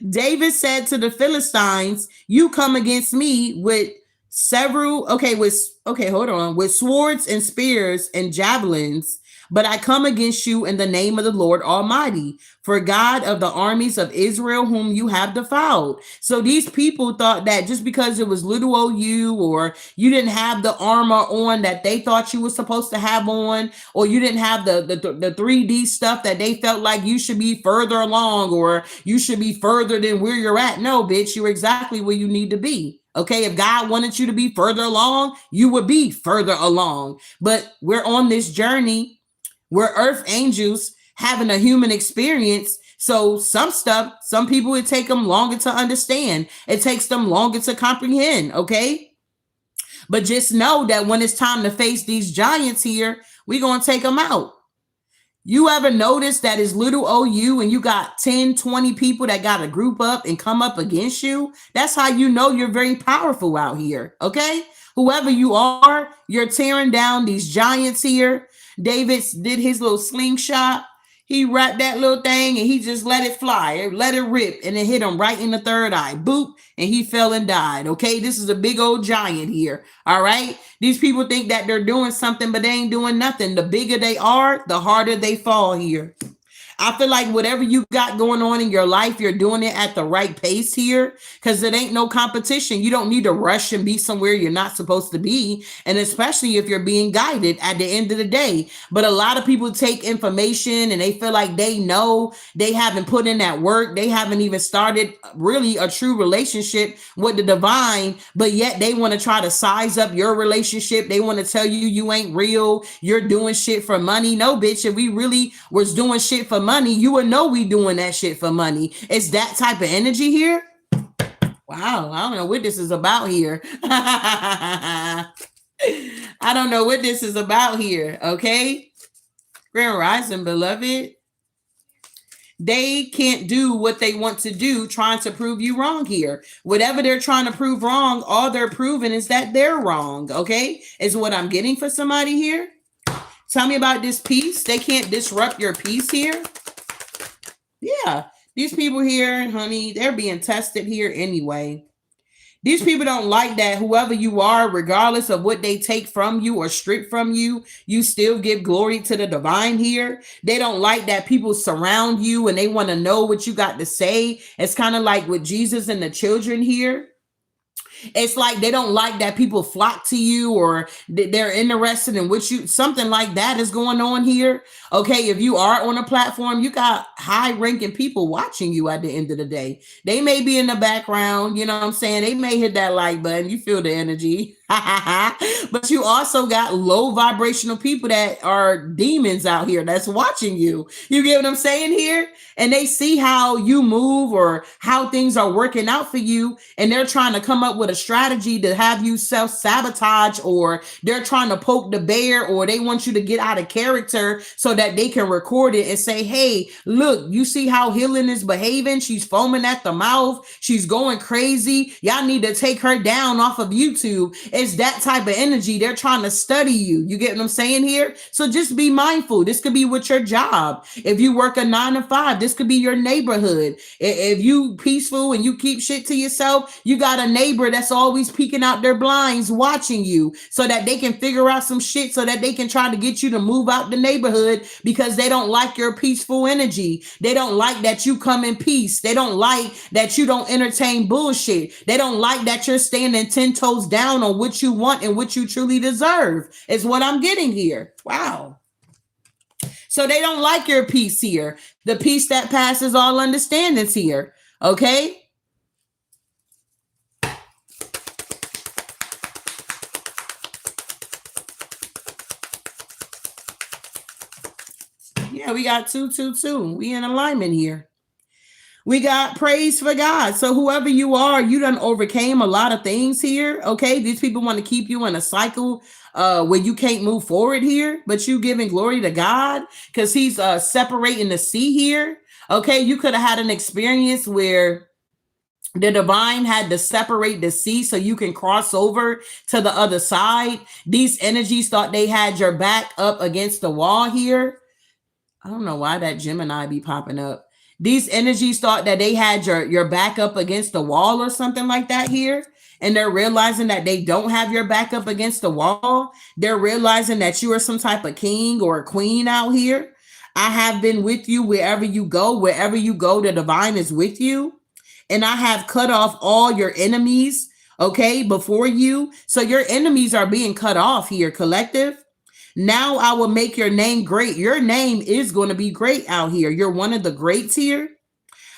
David said to the Philistines, you come against me with with swords and spears and javelins, but I come against you in the name of the Lord Almighty, for God of the armies of Israel, whom you have defiled. So these people thought that just because it was little old you, or you didn't have the armor on that they thought you were supposed to have on, or you didn't have the 3D stuff that they felt like you should be further along, or you should be further than where you're at. No, bitch, you're exactly where you need to be. Okay, if God wanted you to be further along, you would be further along. But we're on this journey. We're earth angels having a human experience. So some stuff, some people, it take them longer to understand. It takes them longer to comprehend. Okay. But just know that when it's time to face these giants here, we're going to take them out. You ever notice that it's little OU and you got 10, 20 people that got to group up and come up against you? That's how you know you're very powerful out here, okay? Whoever you are, you're tearing down these giants here. David did his little slingshot. He wrapped that little thing and he just let it fly, let it rip, and it hit him right in the third eye. Boop, and he fell and died. Okay, this is a big old giant here. All right, these people think that they're doing something, but they ain't doing nothing. The bigger they are, the harder they fall here. I feel like whatever you got going on in your life, you're doing it at the right pace here because it ain't no competition. You don't need to rush and be somewhere you're not supposed to be. And especially if you're being guided at the end of the day. But a lot of people take information and they feel like they know, they haven't put in that work. They haven't even started really a true relationship with the divine, but yet they want to try to size up your relationship. They want to tell you you ain't real. You're doing shit for money. No, bitch, if we really was doing shit for money, you would know we doing that shit for money. It's that type of energy here. Wow, I don't know what this is about here. I don't know what this is about here, okay? Grand Rising, beloved. They can't do what they want to do, trying to prove you wrong here. Whatever they're trying to prove wrong, all they're proving is that they're wrong, okay? Is what I'm getting for somebody here. Tell me about this peace. They can't disrupt your peace here. Yeah, these people here, honey, they're being tested here anyway. These people don't like that whoever you are, regardless of what they take from you or strip from you, you still give glory to the divine here. They don't like that people surround you and they want to know what you got to say. It's kind of like with Jesus and the children here. It's like they don't like that people flock to you or they're interested in what you, something like that is going on here. Okay, if you are on a platform, you got high ranking people watching you at the end of the day. They may be in the background, you know what I'm saying? They may hit that like button, you feel the energy. But you also got low vibrational people that are demons out here that's watching you. You get what I'm saying here? And they see how you move or how things are working out for you. And they're trying to come up with a strategy to have you self-sabotage, or they're trying to poke the bear, or they want you to get out of character so that they can record it and say, hey, look, you see how Healing is behaving? She's foaming at the mouth. She's going crazy. Y'all need to take her down off of YouTube. It's that type of energy. They're trying to study you. You get what I'm saying here? So just be mindful. This could be with your job. If you work a 9 to 5, this could be your neighborhood. If you peaceful and you keep shit to yourself, you got a neighbor that's always peeking out their blinds watching you so that they can figure out some shit so that they can try to get you to move out the neighborhood because they don't like your peaceful energy. They don't like that you come in peace. They don't like that you don't entertain bullshit. They don't like that you're standing 10 toes down on what you want and what you truly deserve, is what I'm getting here. Wow. So they don't like your peace here. The peace that passes all understandings here. Okay? Yeah, we got 222. We in alignment here. We got praise for God. So whoever you are, you done overcame a lot of things here. Okay, these people want to keep you in a cycle where you can't move forward here, but you giving glory to God because He's separating the sea here. Okay, you could have had an experience where the divine had to separate the sea so you can cross over to the other side. These energies thought they had your back up against the wall here. I don't know why that Gemini be popping up. These energies thought that they had your back up against the wall or something like that here. And they're realizing that they don't have your back up against the wall. They're realizing that you are some type of king or a queen out here. I have been with you wherever you go. Wherever you go, the divine is with you. And I have cut off all your enemies, okay, before you. So your enemies are being cut off here, collective. Now I will make your name great. Your name is going to be great out here. You're one of the greats here.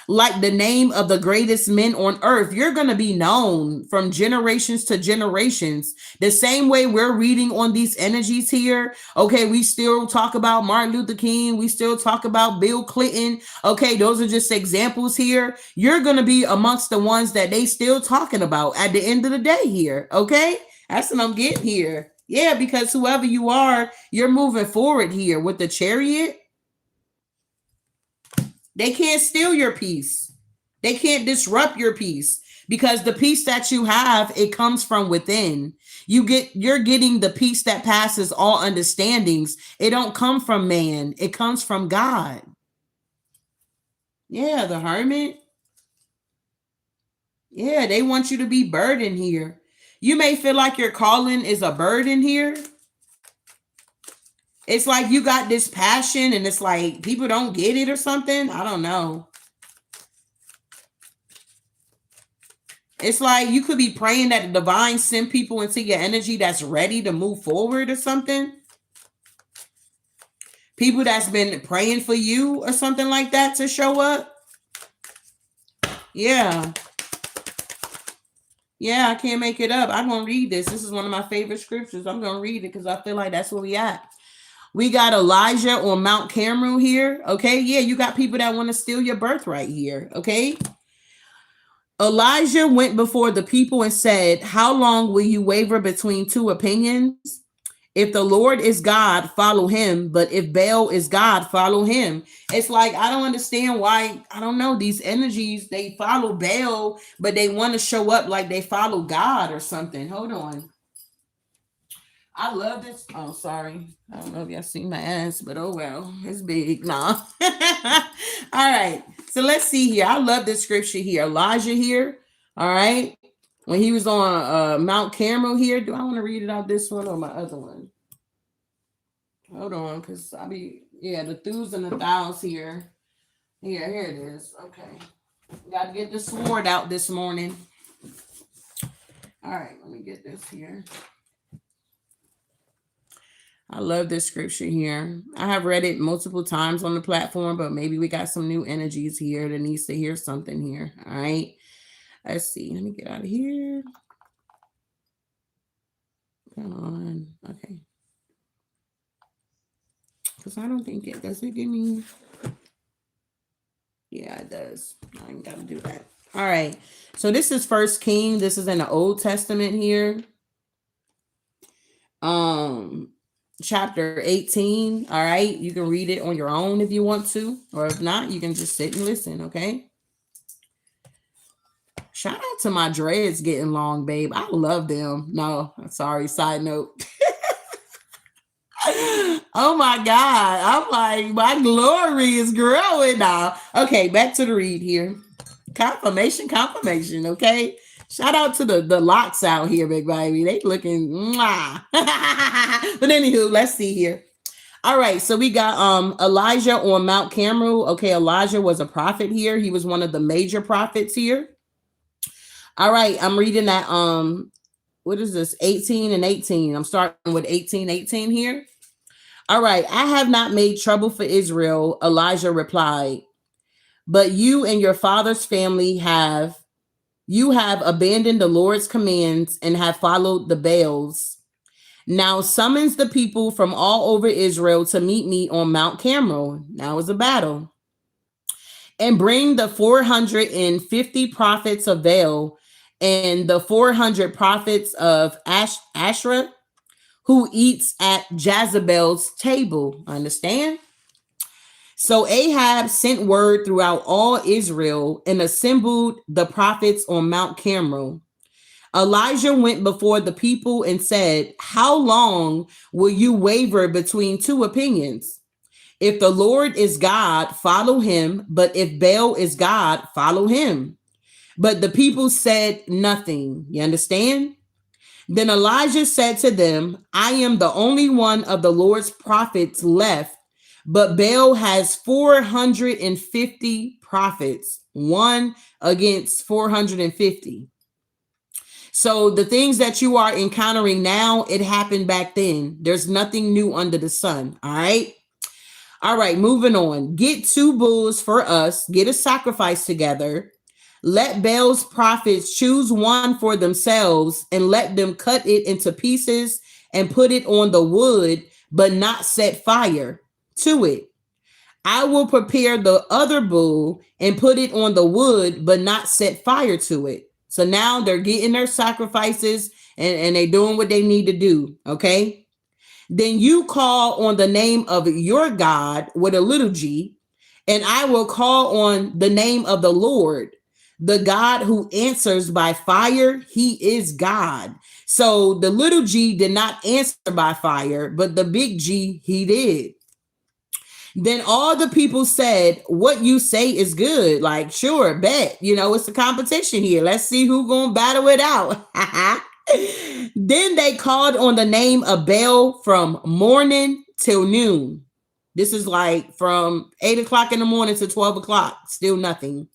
Like the name of the greatest men on earth. You're going to be known from generations to generations. The same way we're reading on these energies here. Okay, we still talk about Martin Luther King. We still talk about Bill Clinton. Okay, those are just examples here. You're going to be amongst the ones that they still talking about at the end of the day here. Okay, that's what I'm getting here. Yeah, because whoever you are, you're moving forward here with the Chariot. They can't steal your peace. They can't disrupt your peace because the peace that you have, it comes from within. You're getting the peace that passes all understandings. It don't come from man. It comes from God. Yeah, the hermit. Yeah, they want you to be burdened here. You may feel like your calling is a burden here. It's like you got this passion and it's like people don't get it or something. I don't know. It's like you could be praying that the divine send people into your energy that's ready to move forward or something. People that's been praying for you or something like that to show up. Yeah. Yeah, I can't make it up. I'm going to read this. This is one of my favorite scriptures. I'm going to read it because I feel like that's where we at. We got Elijah on Mount Carmel here. Okay. Yeah, you got people that want to steal your birthright here. Okay. Elijah went before the people and said, "How long will you waver between two opinions? If the Lord is God, follow him. But if Baal is God, follow him." It's like, I don't understand why, I don't know, these energies, they follow Baal, but they want to show up like they follow God or something. Hold on. I love this. Oh, sorry. I don't know if y'all see my ass, but oh well. It's big. Nah. All right. So let's see here. I love this scripture here. Elijah here. All right. When he was on Mount Carmel here. Do I want to read it out this one or my other one? Hold on, because yeah, the thous and the thous here. Here it is. Okay. Got to get the sword out this morning. All right. Let me get this here. I love this scripture here. I have read it multiple times on the platform, but maybe we got some new energies here that needs to hear something here. All right. Let's see. Let me get out of here. Come on. Okay. Because I don't think does it give me. Yeah, it does. I ain't got to do that. All right. So this is First King. This is in the Old Testament here. Chapter 18. All right. You can read it on your own if you want to, or if not, you can just sit and listen. Okay. Shout out to my dreads getting long, babe. I love them. No, sorry. Side note. Oh my God. I'm like, my glory is growing now. Okay, back to the read here. Confirmation. Okay. Shout out to the locks out here, big baby. They looking mwah. But anywho, let's see here. All right, so we got Elijah on Mount Carmel. Okay, Elijah was a prophet here. He was one of the major prophets here. All right, I'm reading that what is this? 18 and 18. I'm starting with 18 here. All right, I have not made trouble for Israel, Elijah replied. But you and your father's family have abandoned the Lord's commands and have followed the Baals. Now summons the people from all over Israel to meet me on Mount Carmel. Now is a battle. And bring the 450 prophets of Baal and the 400 prophets of Asherah who eats at Jezebel's table. Understand? So Ahab sent word throughout all Israel and assembled the prophets on Mount Carmel. Elijah went before the people and said, "How long will you waver between two opinions? If the Lord is God, follow him. But if Baal is God, follow him." But the people said nothing. You understand? Then Elijah said to them, "I am the only one of the Lord's prophets left, but Baal has 450 prophets, one against 450. So the things that you are encountering now, it happened back then. There's nothing new under the sun. All right. All right. Moving on. Get 2 bulls for us. Get a sacrifice together. Let Baal's prophets choose one for themselves and let them cut it into pieces and put it on the wood, but not set fire to it. I will prepare the other bull and put it on the wood, but not set fire to it. So now they're getting their sacrifices and they're doing what they need to do. Okay. Then you call on the name of your God with a little g And I will call on the name of the Lord, the God who answers by fire. He is God. So the little g did not answer by fire, but the big G, he did. Then all the people said, what you say is good. Like, sure, bet. It's a competition here. Let's see who's going to battle it out. Then they called on the name of Baal from morning till noon. This is like from 8 o'clock in the morning to 12 o'clock. Still nothing.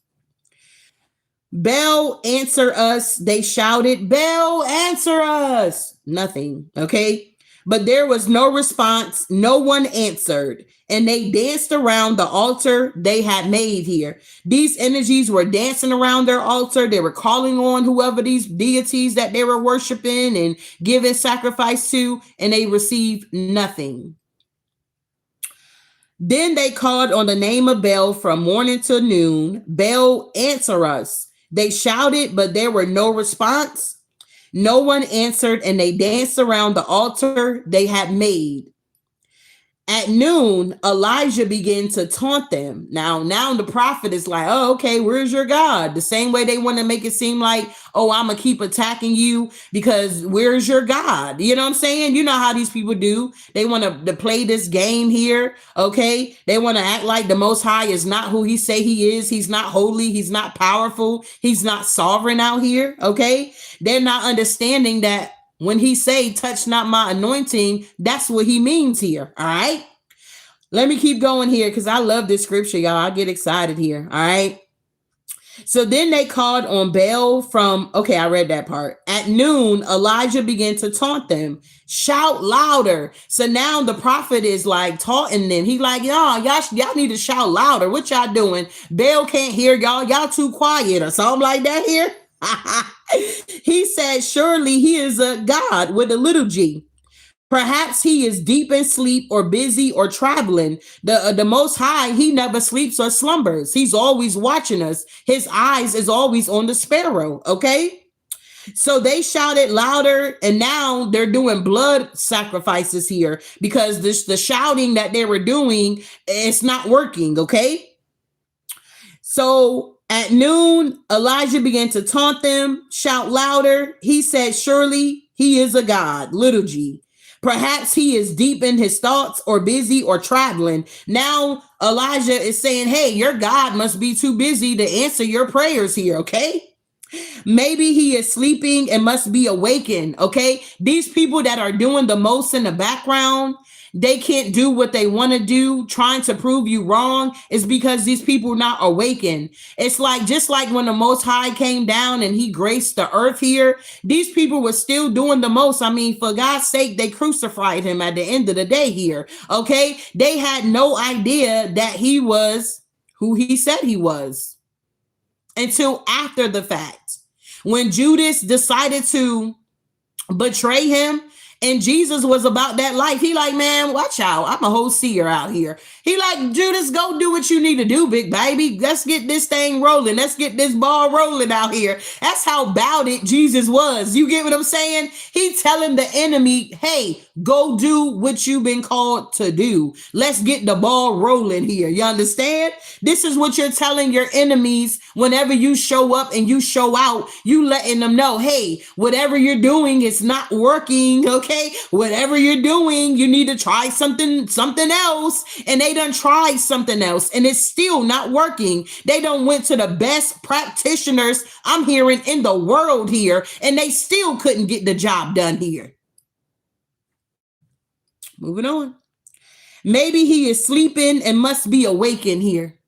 Baal, answer us. They shouted, Baal, answer us. Nothing. Okay. But there was no response. No one answered. And they danced around the altar they had made here. These energies were dancing around their altar. They were calling on whoever these deities that they were worshiping and giving sacrifice to, and they received nothing. Then they called on the name of Baal from morning till noon. Baal, answer us. They shouted, but there were no response. No one answered, and they danced around the altar they had made. At noon, Elijah began to taunt them. Now the prophet is like, oh, okay, where's your God? The same way they want to make it seem like, oh, I'm going to keep attacking you because where's your God? You know what I'm saying? You know how these people do. They want to play this game here, okay? They want to act like the Most High is not who he say he is. He's not holy. He's not powerful. He's not sovereign out here, okay? They're not understanding that when he say, touch not my anointing, that's what he means here. All right. Let me keep going here because I love this scripture, y'all. I get excited here. All right. So then they called on Baal from, okay, I read that part. At noon, Elijah began to taunt them. Shout louder. So now the prophet is like taunting them. He like, y'all need to shout louder. What y'all doing? Baal can't hear y'all. Y'all too quiet or something like that here. He said, surely he is a God with a little g. Perhaps he is deep in sleep or busy or traveling. The Most High, he never sleeps or slumbers. He's always watching us. His eyes is always on the sparrow. Okay. So they shouted louder, and now they're doing blood sacrifices here because the shouting that they were doing, it's not working. Okay. So at noon, Elijah began to taunt them, shout louder. He said, surely he is a God, little g. Perhaps he is deep in his thoughts or busy or traveling. Now Elijah is saying, hey, your God must be too busy to answer your prayers here, okay? Maybe he is sleeping and must be awakened, okay? These people that are doing the most in the background, they can't do what they want to do, trying to prove you wrong, is because these people not awakened. It's like, just like when the Most High came down and he graced the earth here, these people were still doing the most. I mean, for God's sake, they crucified him at the end of the day here, okay? They had no idea that he was who he said he was until after the fact. When Judas decided to betray him, and Jesus was about that life. He like, man, watch out. I'm a whole seer out here. He like, Judas, go do what you need to do, big baby. Let's get this thing rolling. Let's get this ball rolling out here. That's how about it Jesus was. You get what I'm saying? He telling the enemy, hey, go do what you've been called to do. Let's get the ball rolling here. You understand? This is what you're telling your enemies whenever you show up and you show out. You letting them know, hey, whatever you're doing is not working, okay? Whatever you're doing, you need to try something else. And they done tried something else and it's still not working. They done went to the best practitioners I'm hearing in the world here, and they still couldn't get the job done here. Moving on. Maybe he is sleeping and must be awakened here.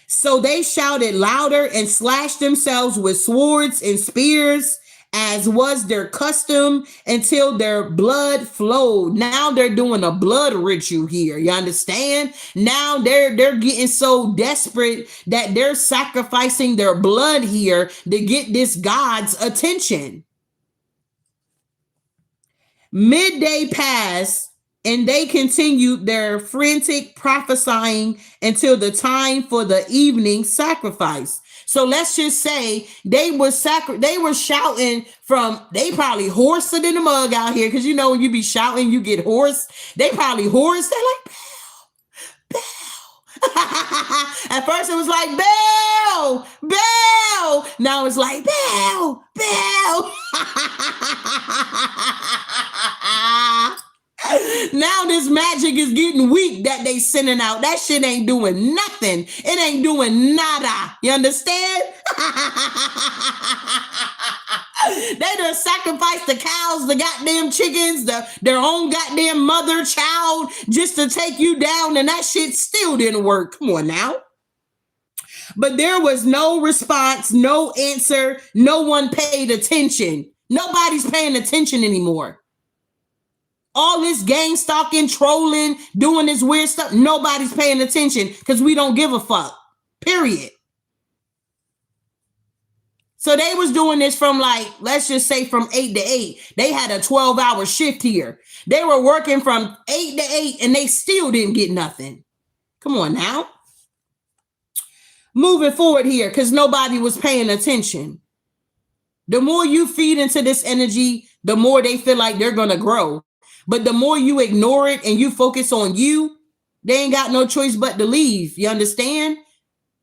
So they shouted louder and slashed themselves with swords and spears, as was their custom, until their blood flowed. Now they're doing a blood ritual here. You understand? Now they're getting so desperate that they're sacrificing their blood here to get this God's attention. Midday passed, and they continued their frantic prophesying until the time for the evening sacrifice. So let's just say they were shouting from, they probably hoarser than the mug out here. Cause you know, when you be shouting, you get hoarse. They probably hoarse. They're like, Bell, At first it was like, Bell, Bell. Now it's like, Bell, Bell. Now this magic is getting weak that they sending out. That shit ain't doing nothing. It ain't doing nada. You understand? They done sacrificed the cows, the goddamn chickens, their own goddamn mother, child, just to take you down, and that shit still didn't work. Come on now. But there was no response, no answer. No one paid attention. Nobody's paying attention anymore. All this game stalking, trolling, doing this weird stuff, nobody's paying attention because we don't give a fuck. Period. So they was doing this from like, let's just say from 8 to 8. They had a 12-hour shift here. They were working from 8 to 8 and they still didn't get nothing. Come on now. Moving forward here because nobody was paying attention. The more you feed into this energy, the more they feel like they're going to grow. But the more you ignore it and you focus on you, they ain't got no choice but to leave. You understand?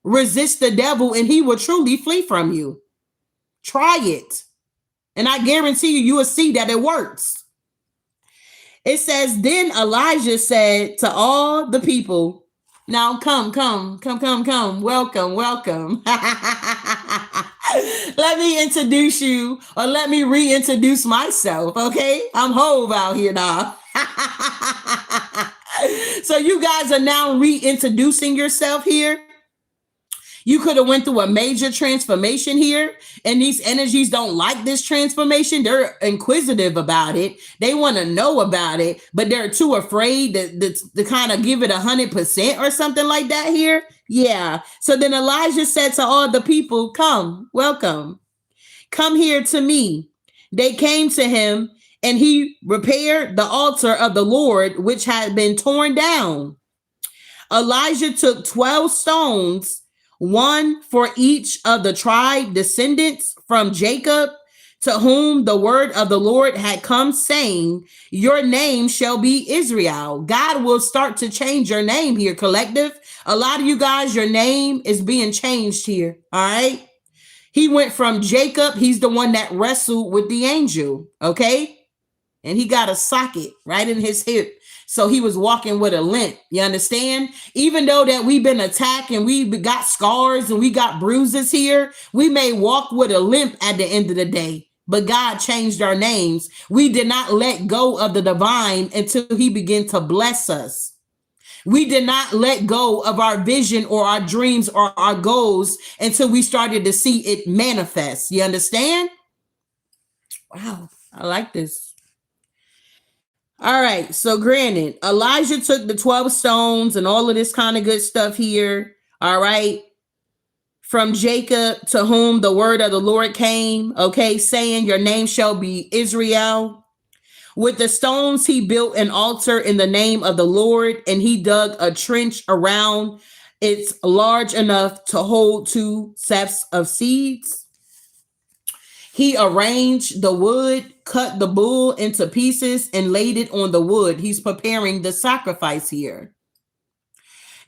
Resist the devil and he will truly flee from you. Try it. And I guarantee you will see that it works. It says, then Elijah said to all the people, now come. Welcome. Let me introduce you, or let me reintroduce myself, okay? I'm Hove out here now. So you guys are now reintroducing yourself here. You could have went through a major transformation here, and these energies don't like this transformation. They're inquisitive about it. They want to know about it, but they're too afraid to kind of give it 100% or something like that here. Yeah. So then Elijah said to all the people, come, welcome, come here to me. They came to him, and he repaired the altar of the Lord, which had been torn down. Elijah took 12 stones, one for each of the tribe descendants from Jacob, to whom the word of the Lord had come, saying, your name shall be Israel. God will start to change your name here, collective. A lot of you guys, your name is being changed here. All right. He went from Jacob. He's the one that wrestled with the angel. Okay. And he got a socket right in his hip. So he was walking with a limp. You understand? Even though that we've been attacked and we got scars and we got bruises here, we may walk with a limp at the end of the day. But God changed our names. We did not let go of the divine until he began to bless us. We did not let go of our vision or our dreams or our goals until we started to see it manifest. You understand? Wow, I like this. All right, so granted, Elijah took the 12 stones and all of this kind of good stuff here. All right. From Jacob, to whom the word of the Lord came, okay, saying, your name shall be Israel. With the stones, he built an altar in the name of the Lord, and he dug a trench around. It's large enough to hold 2 sets of seeds. He arranged the wood, cut the bull into pieces, and laid it on the wood. He's preparing the sacrifice here.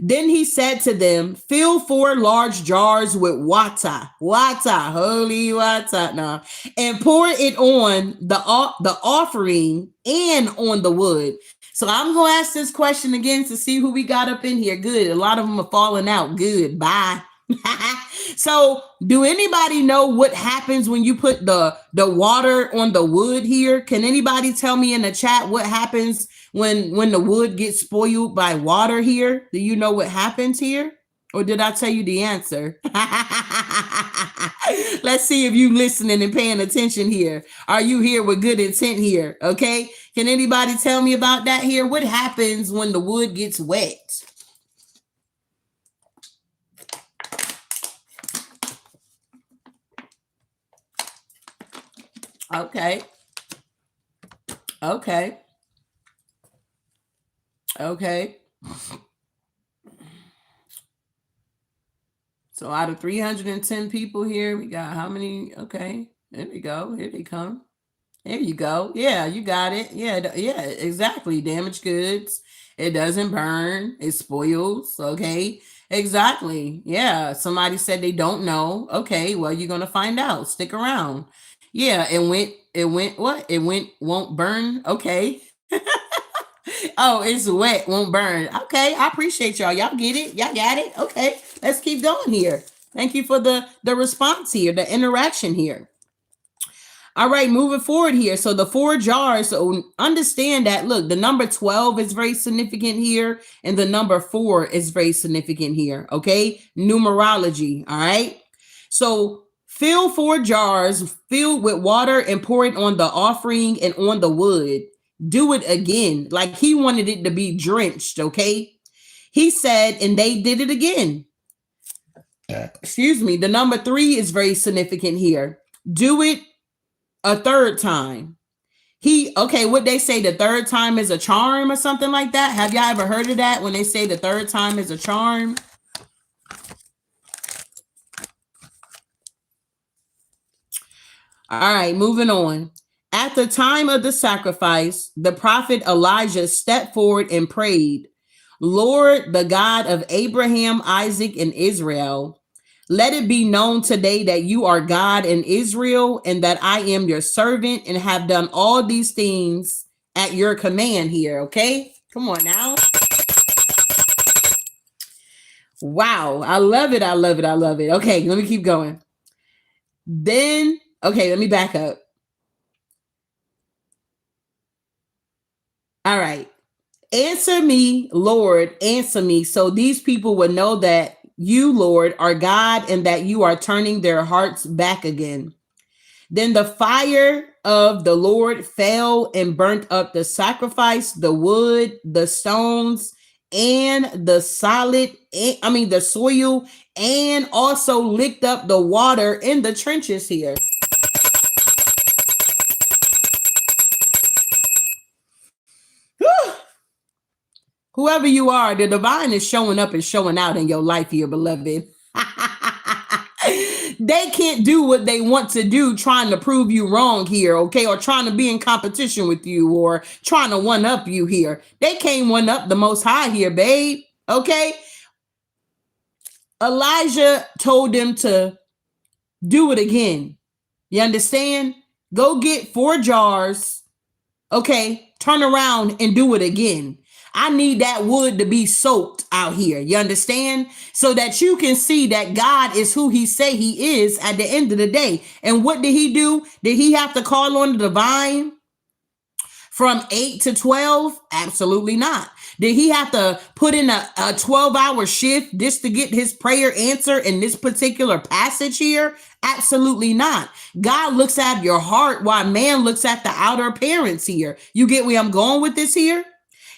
Then he said to them, fill 4 large jars with water, holy water, now, and pour it on the offering and on the wood. So I'm going to ask this question again to see who we got up in here. Good. A lot of them are falling out. Good. Bye. So do anybody know what happens when you put the water on the wood here? Can anybody tell me in the chat what happens when the wood gets spoiled by water here? Do you know what happens here? Or did I tell you the answer? Let's see if you listening and paying attention here. Are you here with good intent here? Okay. Can anybody tell me about that here? What happens when the wood gets wet? Okay. So out of 310 people here, we got how many? Okay, there we go. Here they come. There you go. Yeah, you got it. Yeah, yeah, exactly. Damaged goods. It doesn't burn. It spoils. Okay. Exactly. Yeah. Somebody said they don't know. Okay. Well, you're gonna find out. Stick around. Yeah. It went. What? It went. Won't burn. Okay. Oh, it's wet. Won't burn. Okay. I appreciate y'all. Y'all get it. Y'all got it. Okay. Let's keep going here. Thank you for the response here. The interaction here. All right, moving forward here. So the four jars. So understand that, look, the number 12 is very significant here, and the number four is very significant here. Okay, numerology. All right. So fill four jars filled with water and pour it on the offering and on the wood. Do it again. Like he wanted it to be drenched. Okay. He said, and they did it again. Excuse me. The number three is very significant here. Do it a third time. Okay, what they say, the third time is a charm or something like that. Have y'all ever heard of that when they say the third time is a charm? All right, moving on. At the time of the sacrifice, the prophet Elijah stepped forward and prayed, Lord, the God of Abraham, Isaac, and Israel, let it be known today that you are God in Israel and that I am your servant and have done all these things at your command here. Okay, come on now. Wow, I love it. I love it. I love it. Okay, let me keep going. Then, okay, let me back up. All right. Answer me, Lord, answer me. So these people would know that you, Lord, are God and that you are turning their hearts back again. Then the fire of the Lord fell and burnt up the sacrifice, the wood, the stones, and the the soil, and also licked up the water in the trenches here. Whoever you are, the divine is showing up and showing out in your life here, beloved. They can't do what they want to do trying to prove you wrong here, okay? Or trying to be in competition with you or trying to one up you here. They can't one up the most high here, babe, okay? Elijah told them to do it again. You understand? Go get 4 jars, okay? Turn around and do it again. I need that wood to be soaked out here. You understand? So that you can see that God is who he say he is at the end of the day. And what did he do? Did he have to call on the divine from 8 to 12? Absolutely not. Did he have to put in a 12-hour shift just to get his prayer answered in this particular passage here? Absolutely not. God looks at your heart while man looks at the outer appearance here. You get where I'm going with this here?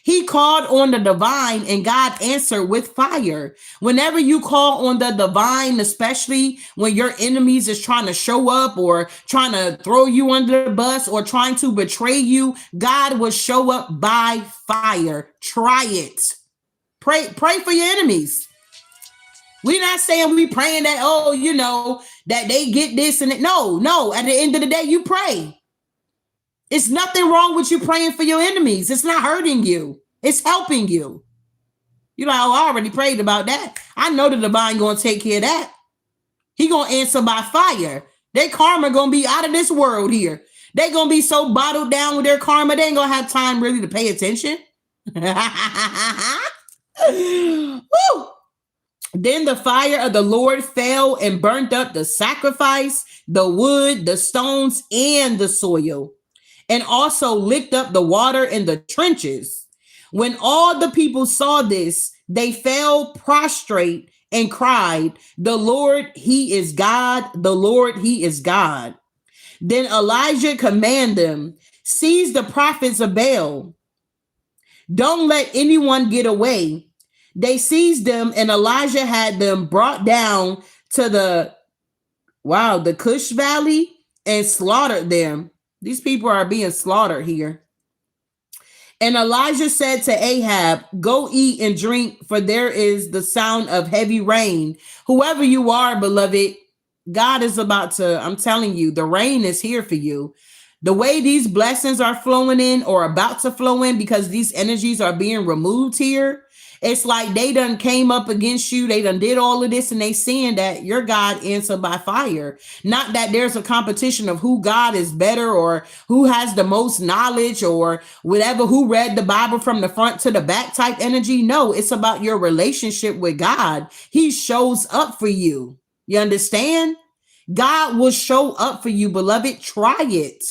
He called on the divine and God answered with fire. Whenever you call on the divine, especially when your enemies is trying to show up or trying to throw you under the bus or trying to betray you, God will show up by fire. Try it. Pray for your enemies. We're not saying we praying that, that they get this and it. No. At the end of the day, you pray. It's nothing wrong with you praying for your enemies. It's not hurting you. It's helping you. You're like, I already prayed about that. I know the divine going to take care of that. He going to answer by fire. Their karma going to be out of this world here. They going to be so bottled down with their karma, they ain't going to have time really to pay attention. Woo! Then the fire of the Lord fell and burnt up the sacrifice, the wood, the stones, and the soil, and also licked up the water in the trenches. When all the people saw this, they fell prostrate and cried, the Lord, he is God. The Lord, he is God. Then Elijah commanded them, seize the prophets of Baal. Don't let anyone get away. They seized them, and Elijah had them brought down to the Cush Valley and slaughtered them. These people are being slaughtered here. And Elijah said to Ahab, go eat and drink, for there is the sound of heavy rain. Whoever you are, beloved, God is about to, I'm telling you, the rain is here for you. The way these blessings are flowing in or about to flow in, because these energies are being removed here, it's like they done came up against you. They done did all of this, and they seeing that your God answered by fire. Not that there's a competition of who God is better or who has the most knowledge or whatever, who read the Bible from the front to the back type energy. No, it's about your relationship with God. He shows up for you. You understand? God will show up for you, beloved. Try it.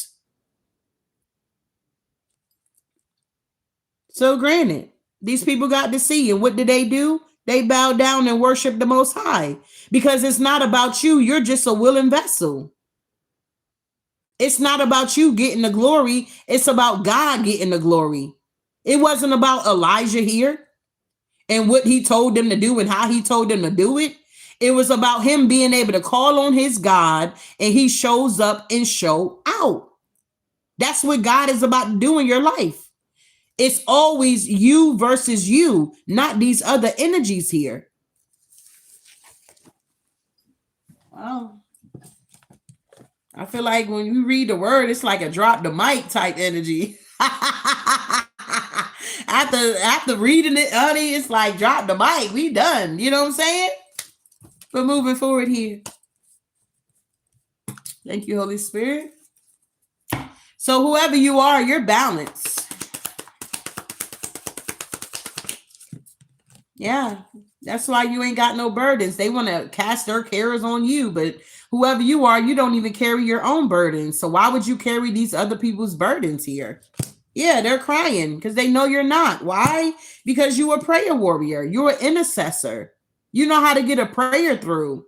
So granted, these people got to see, and what did they do? They bowed down and worship the Most High, because it's not about you. You're just a willing vessel. It's not about you getting the glory. It's about God getting the glory. It wasn't about Elijah here and what he told them to do and how he told them to do it. It was about him being able to call on his God, and he shows up and show out. That's what God is about to do in your life. It's always you versus you, not these other energies here. Wow. I feel like when you read the word, it's like a drop the mic type energy. after reading it, honey, it's like drop the mic. We done. You know what I'm saying? We're moving forward here. Thank you, Holy Spirit. So whoever you are, you're balanced. Yeah, that's why you ain't got no burdens. They want to cast their cares on you, but whoever you are, you don't even carry your own burdens. So why would you carry these other people's burdens here? Yeah, they're crying because they know you're not. Why? Because you're a prayer warrior. You're an intercessor. You know how to get a prayer through.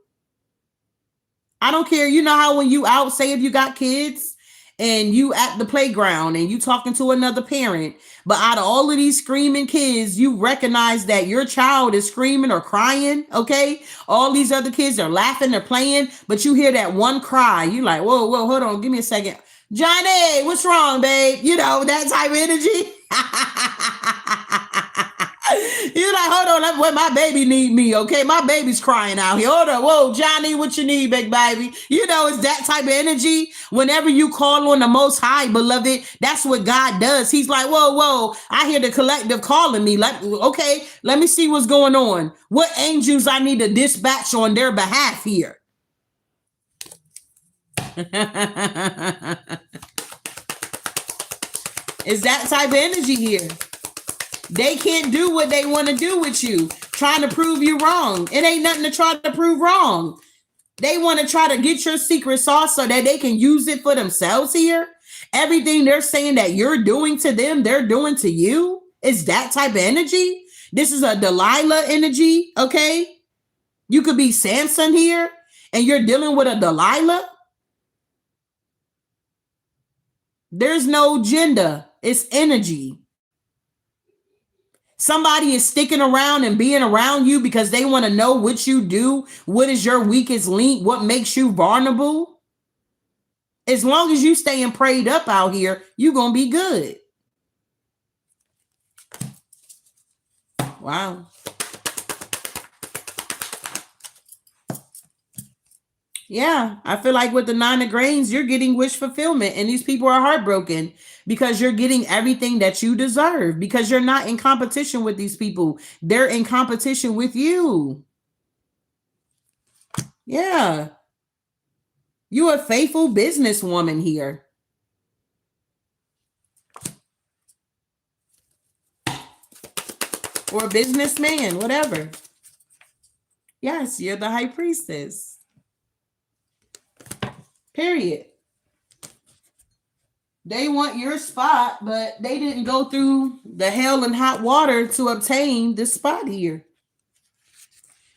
I don't care. You know how when you out, say if you got kids and you at the playground and you talking to another parent, but out of all of these screaming kids, you recognize that your child is screaming or crying, okay? All these other kids are laughing, they're playing, but you hear that one cry. You like, whoa, hold on, give me a second. Johnny, what's wrong, babe? You know, that type of energy. You're like, hold on, what my baby need me, okay? My baby's crying out here. Hold on, whoa, Johnny, what you need, big baby? You know, it's that type of energy. Whenever you call on the Most High, beloved, that's what God does. He's like, whoa, I hear the collective calling me. Like, okay, let me see what's going on. What angels I need to dispatch on their behalf here? It's that type of energy here. They can't do what they want to do with you, trying to prove you wrong. It ain't nothing to try to prove wrong. They want to try to get your secret sauce so that they can use it for themselves here. Everything they're saying that you're doing to them, they're doing to you. It's that type of energy. This is a Delilah energy, okay? You could be Samson here, and you're dealing with a Delilah. There's no gender. It's energy. Somebody is sticking around and being around you because they want to know what you do. What is your weakest link? What makes you vulnerable? As long as you staying prayed up out here, you're going to be good. Wow. Yeah, I feel like with the 9 of Grains, you're getting wish fulfillment, and these people are heartbroken because you're getting everything that you deserve, because you're not in competition with these people. They're in competition with you. Yeah. You're a faithful businesswoman here. Or a businessman, whatever. Yes, you're the high priestess. Period. They want your spot, but they didn't go through the hell and hot water to obtain this spot here.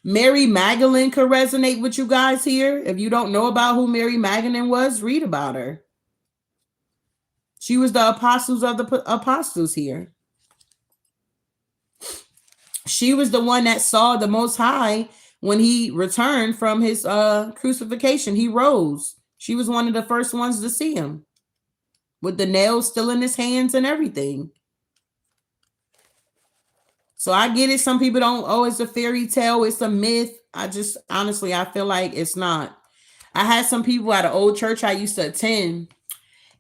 Mary Magdalene could resonate with you guys here. If you don't know about who Mary Magdalene was, read about her. She was the apostles of the apostles here. She was the one that saw the Most High when he returned from his crucifixion. He rose. She was one of the first ones to see him, with the nails still in his hands and everything. So I get it. Some people don't, oh, it's a fairy tale, it's a myth. Honestly, I feel like it's not. I had some people at an old church I used to attend,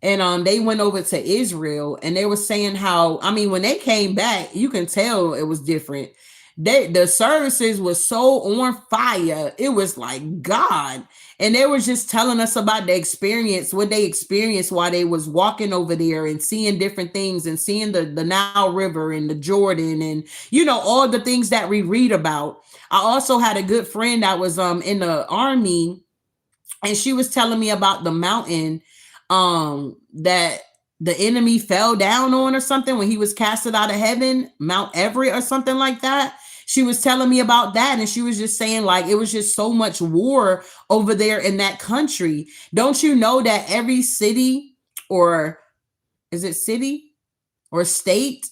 and they went over to Israel, and they were saying how, I mean, when they came back, you can tell it was different. The services was so on fire. It was like God. And they were just telling us about the experience, what they experienced while they was walking over there and seeing different things and seeing the Nile River and the Jordan and, you know, all the things that we read about. I also had a good friend that was in the army, and she was telling me about the mountain that the enemy fell down on or something when he was casted out of heaven, Mount Everett or something like that. She was telling me about that, and she was just saying like it was just so much war over there in that country. Don't you know that every city, or is it city or state,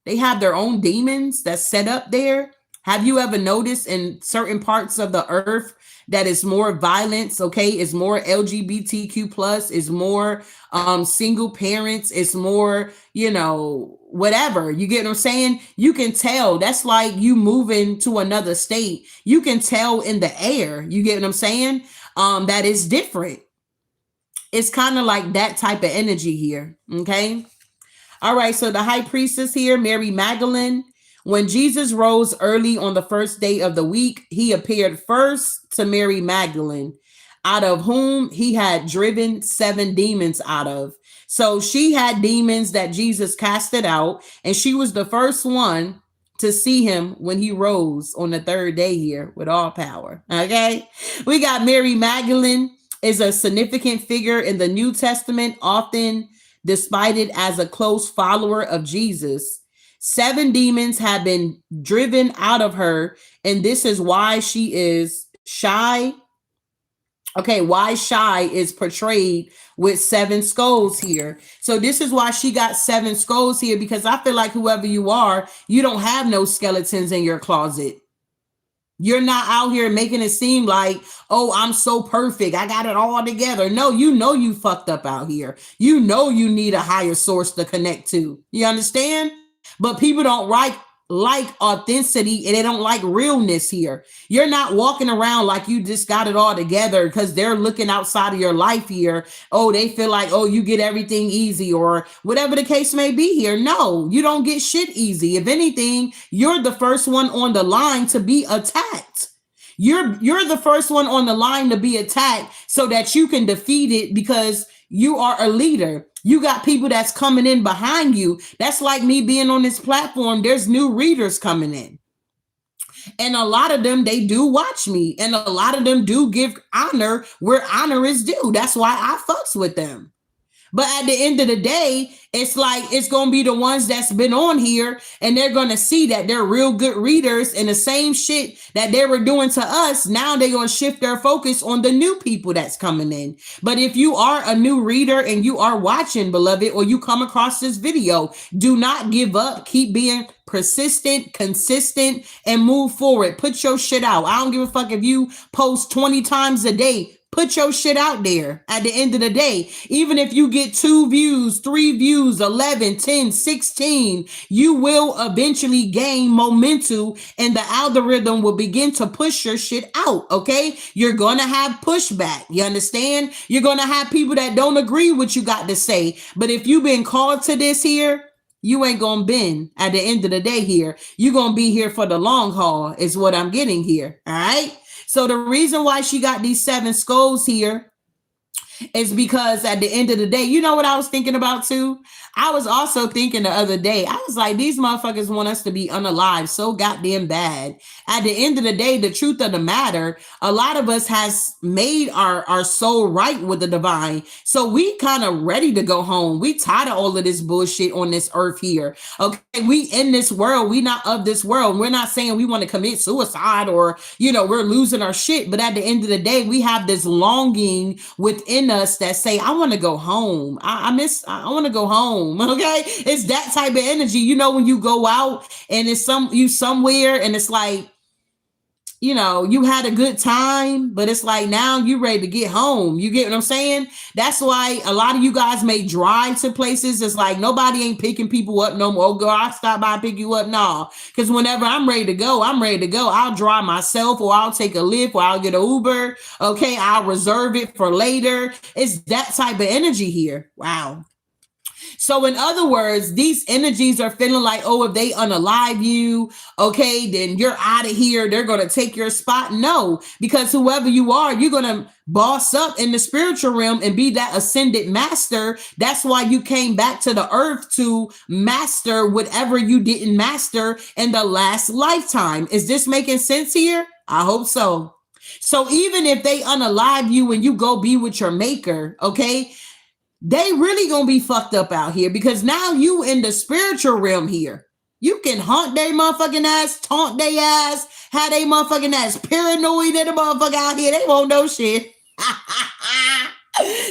they have their own demons that's set up there? Have you ever noticed in certain parts of the earth that is more violence, okay, is more LGBTQ plus, is more single parents, it's more, you know, whatever. You get what I'm saying? You can tell. That's like you moving to another state. You can tell in the air. You get what I'm saying? That is different. It's kind of like that type of energy here. Okay. All right, so the high priestess here, Mary Magdalene. When Jesus rose early on the first day of the week, he appeared first to Mary Magdalene, out of whom he had driven 7 demons out of. So she had demons that Jesus casted out, and she was the first one to see him when he rose on the third day here with all power. Okay, we got Mary Magdalene is a significant figure in the New Testament, often despite it as a close follower of Jesus. 7 demons have been driven out of her, and this is why she is shy. Okay, why shy is portrayed with 7 skulls here. So this is why she got 7 skulls here, because I feel like whoever you are, you don't have no skeletons in your closet. You're not out here making it seem like, oh, I'm so perfect, I got it all together. No, you know you fucked up out here. You know you need a higher source to connect to. You understand? But people don't like authenticity, and they don't like realness here. You're not walking around like you just got it all together because they're looking outside of your life here. Oh, they feel like, oh, you get everything easy or whatever the case may be here. No, you don't get shit easy. If anything, you're the first one on the line to be attacked. You're the first one on the line to be attacked so that you can defeat it, because you are a leader. You got people that's coming in behind you. That's like me being on this platform. There's new readers coming in. And a lot of them, they do watch me. And a lot of them do give honor where honor is due. That's why I fucks with them. But at the end of the day, it's like it's going to be the ones that's been on here, and they're going to see that they're real good readers, and the same shit that they were doing to us, now they're going to shift their focus on the new people that's coming in. But if you are a new reader and you are watching, beloved, or you come across this video, do not give up. Keep being persistent, consistent, and move forward. Put your shit out. I don't give a fuck if you post 20 times a day. Put your shit out there at the end of the day. Even if you get 2 views, 3 views, 11, 10, 16, you will eventually gain momentum, and the algorithm will begin to push your shit out, okay? You're going to have pushback. You understand? You're going to have people that don't agree with what you got to say. But if you've been called to this here, you ain't going to bend at the end of the day here. You're going to be here for the long haul is what I'm getting here, all right? So the reason why she got these 7 skulls here is because at the end of the day, you know what I was thinking about too? I was also thinking the other day, I was like, these motherfuckers want us to be unalive so goddamn bad. At the end of the day, the truth of the matter, a lot of us has made our soul right with the divine. So we kind of ready to go home. We tired of all of this bullshit on this earth here. Okay, we in this world. We not of this world. We're not saying we want to commit suicide or, you know, we're losing our shit. But at the end of the day, we have this longing within us that say, I want to go home. I want to go home. Okay, it's that type of energy. You know, when you go out and it's you somewhere and it's like you know, you had a good time, but it's like now you ready to get home. You get what I'm saying? That's why a lot of you guys may drive to places. It's like nobody ain't picking people up no more. Oh, girl, I stop by and pick you up. No, because whenever I'm ready to go, I'm ready to go. I'll drive myself, or I'll take a Lyft, or I'll get an Uber. Okay, I'll reserve it for later. It's that type of energy here. Wow. So, in other words, these energies are feeling like, oh, if they unalive you, okay, then you're out of here. They're going to take your spot. No, because whoever you are, you're going to boss up in the spiritual realm and be that ascended master. That's why you came back to the earth, to master whatever you didn't master in the last lifetime. Is this making sense here? I hope so. So even if they unalive you and you go be with your maker, okay, they really gonna be fucked up out here, because now you in the spiritual realm here. You can haunt their motherfucking ass, taunt their ass, have they motherfucking ass paranoid in the motherfucker out here. They won't know shit.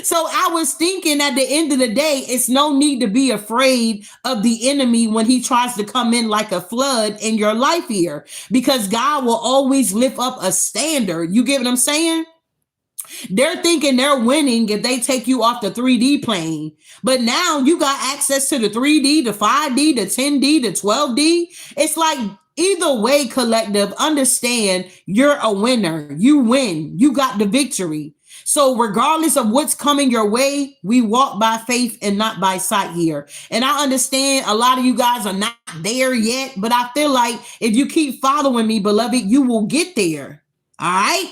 So I was thinking, at the end of the day, it's no need to be afraid of the enemy when he tries to come in like a flood in your life here, because God will always lift up a standard. You get what I'm saying? They're thinking they're winning if they take you off the 3D plane. But now you got access to the 3D, the 5D, the 10D, the 12D. It's like, either way, collective, understand you're a winner. You win. You got the victory. So regardless of what's coming your way, we walk by faith and not by sight here. And I understand a lot of you guys are not there yet, but I feel like if you keep following me, beloved, you will get there. All right?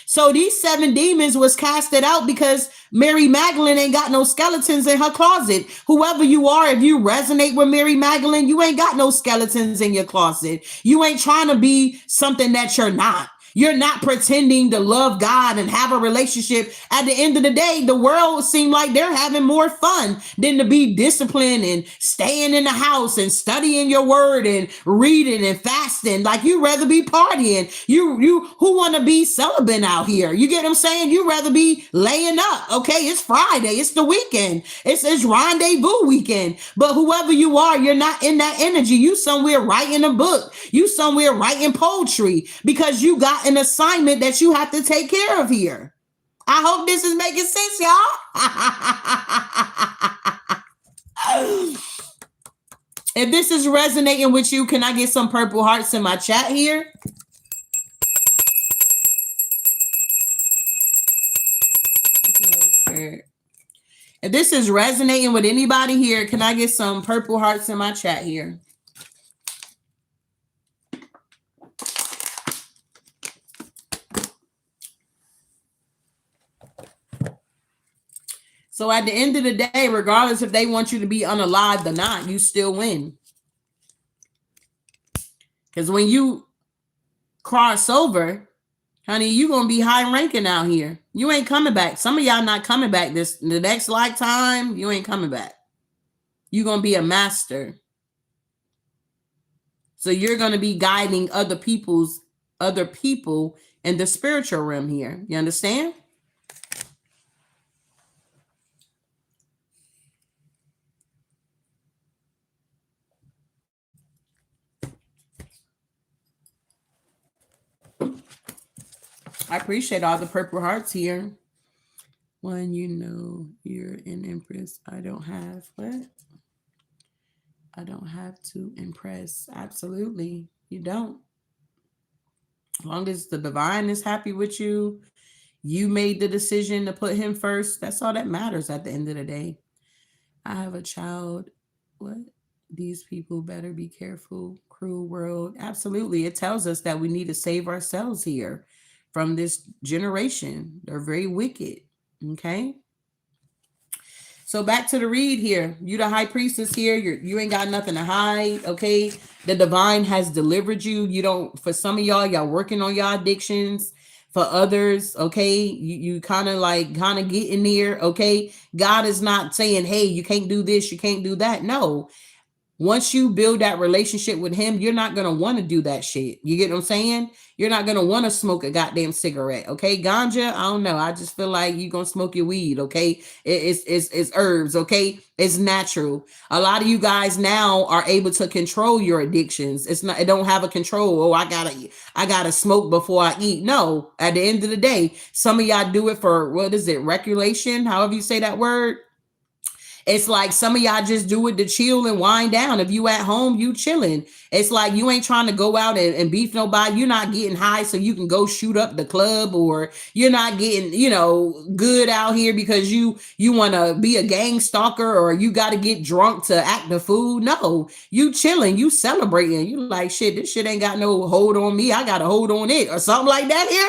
So these 7 demons was casted out because Mary Magdalene ain't got no skeletons in her closet. Whoever you are, if you resonate with Mary Magdalene, you ain't got no skeletons in your closet. You ain't trying to be something that you're not. You're not pretending to love God and have a relationship. At the end of the day, the world seems like they're having more fun than to be disciplined and staying in the house and studying your word and reading and fasting. Like, you rather be partying. You who want to be celibate out here? You get what I'm saying? You rather be laying up. Okay, it's Friday. It's the weekend. It's rendezvous weekend. But whoever you are, you're not in that energy. You somewhere writing a book. You somewhere writing poetry, because you got an assignment that you have to take care of here. I hope this is making sense, y'all. If this is resonating with you, can I get some purple hearts in my chat here? If this is resonating with anybody here, can I get some purple hearts in my chat here? So at the end of the day, regardless if they want you to be unalived or not, you still win. Because when you cross over, honey, you going to be high ranking out here. You ain't coming back. Some of y'all not coming back the next lifetime. You ain't coming back. You're going to be a master. So you're going to be guiding other people in the spiritual realm here. You understand? I appreciate all the purple hearts here. When you know you're an empress, I don't have what? I don't have to impress. Absolutely. You don't. As long as the divine is happy with you, you made the decision to put him first. That's all that matters at the end of the day. I have a child. What? These people better be careful. Cruel world. Absolutely. It tells us that we need to save ourselves here from this generation. They're very wicked. Okay. So back to the read here. You the high priestess here. You ain't got nothing to hide. Okay. The divine has delivered you. You don't, for some of y'all working on y'all addictions. For others, okay, you kind of get in there. Okay. God is not saying, hey, you can't do this, you can't do that. No. Once you build that relationship with him, you're not going to want to do that shit. You get what I'm saying? You're not going to want to smoke a goddamn cigarette. Okay. Ganja, I don't know. I just feel like you're going to smoke your weed. Okay. It's herbs. Okay. It's natural. A lot of you guys now are able to control your addictions. It's not, it don't have a control. Oh, I gotta smoke before I eat. No, at the end of the day, some of y'all do it for, what is it? Recreation. However you say that word. It's like some of y'all just do it to chill and wind down. If you at home, you chilling. It's like you ain't trying to go out and beef nobody. You're not getting high so you can go shoot up the club, or you're not getting, good out here because you want to be a gang stalker, or you got to get drunk to act the fool. No, you chilling, you celebrating. You like, shit, this shit ain't got no hold on me. I got a hold on it or something like that here.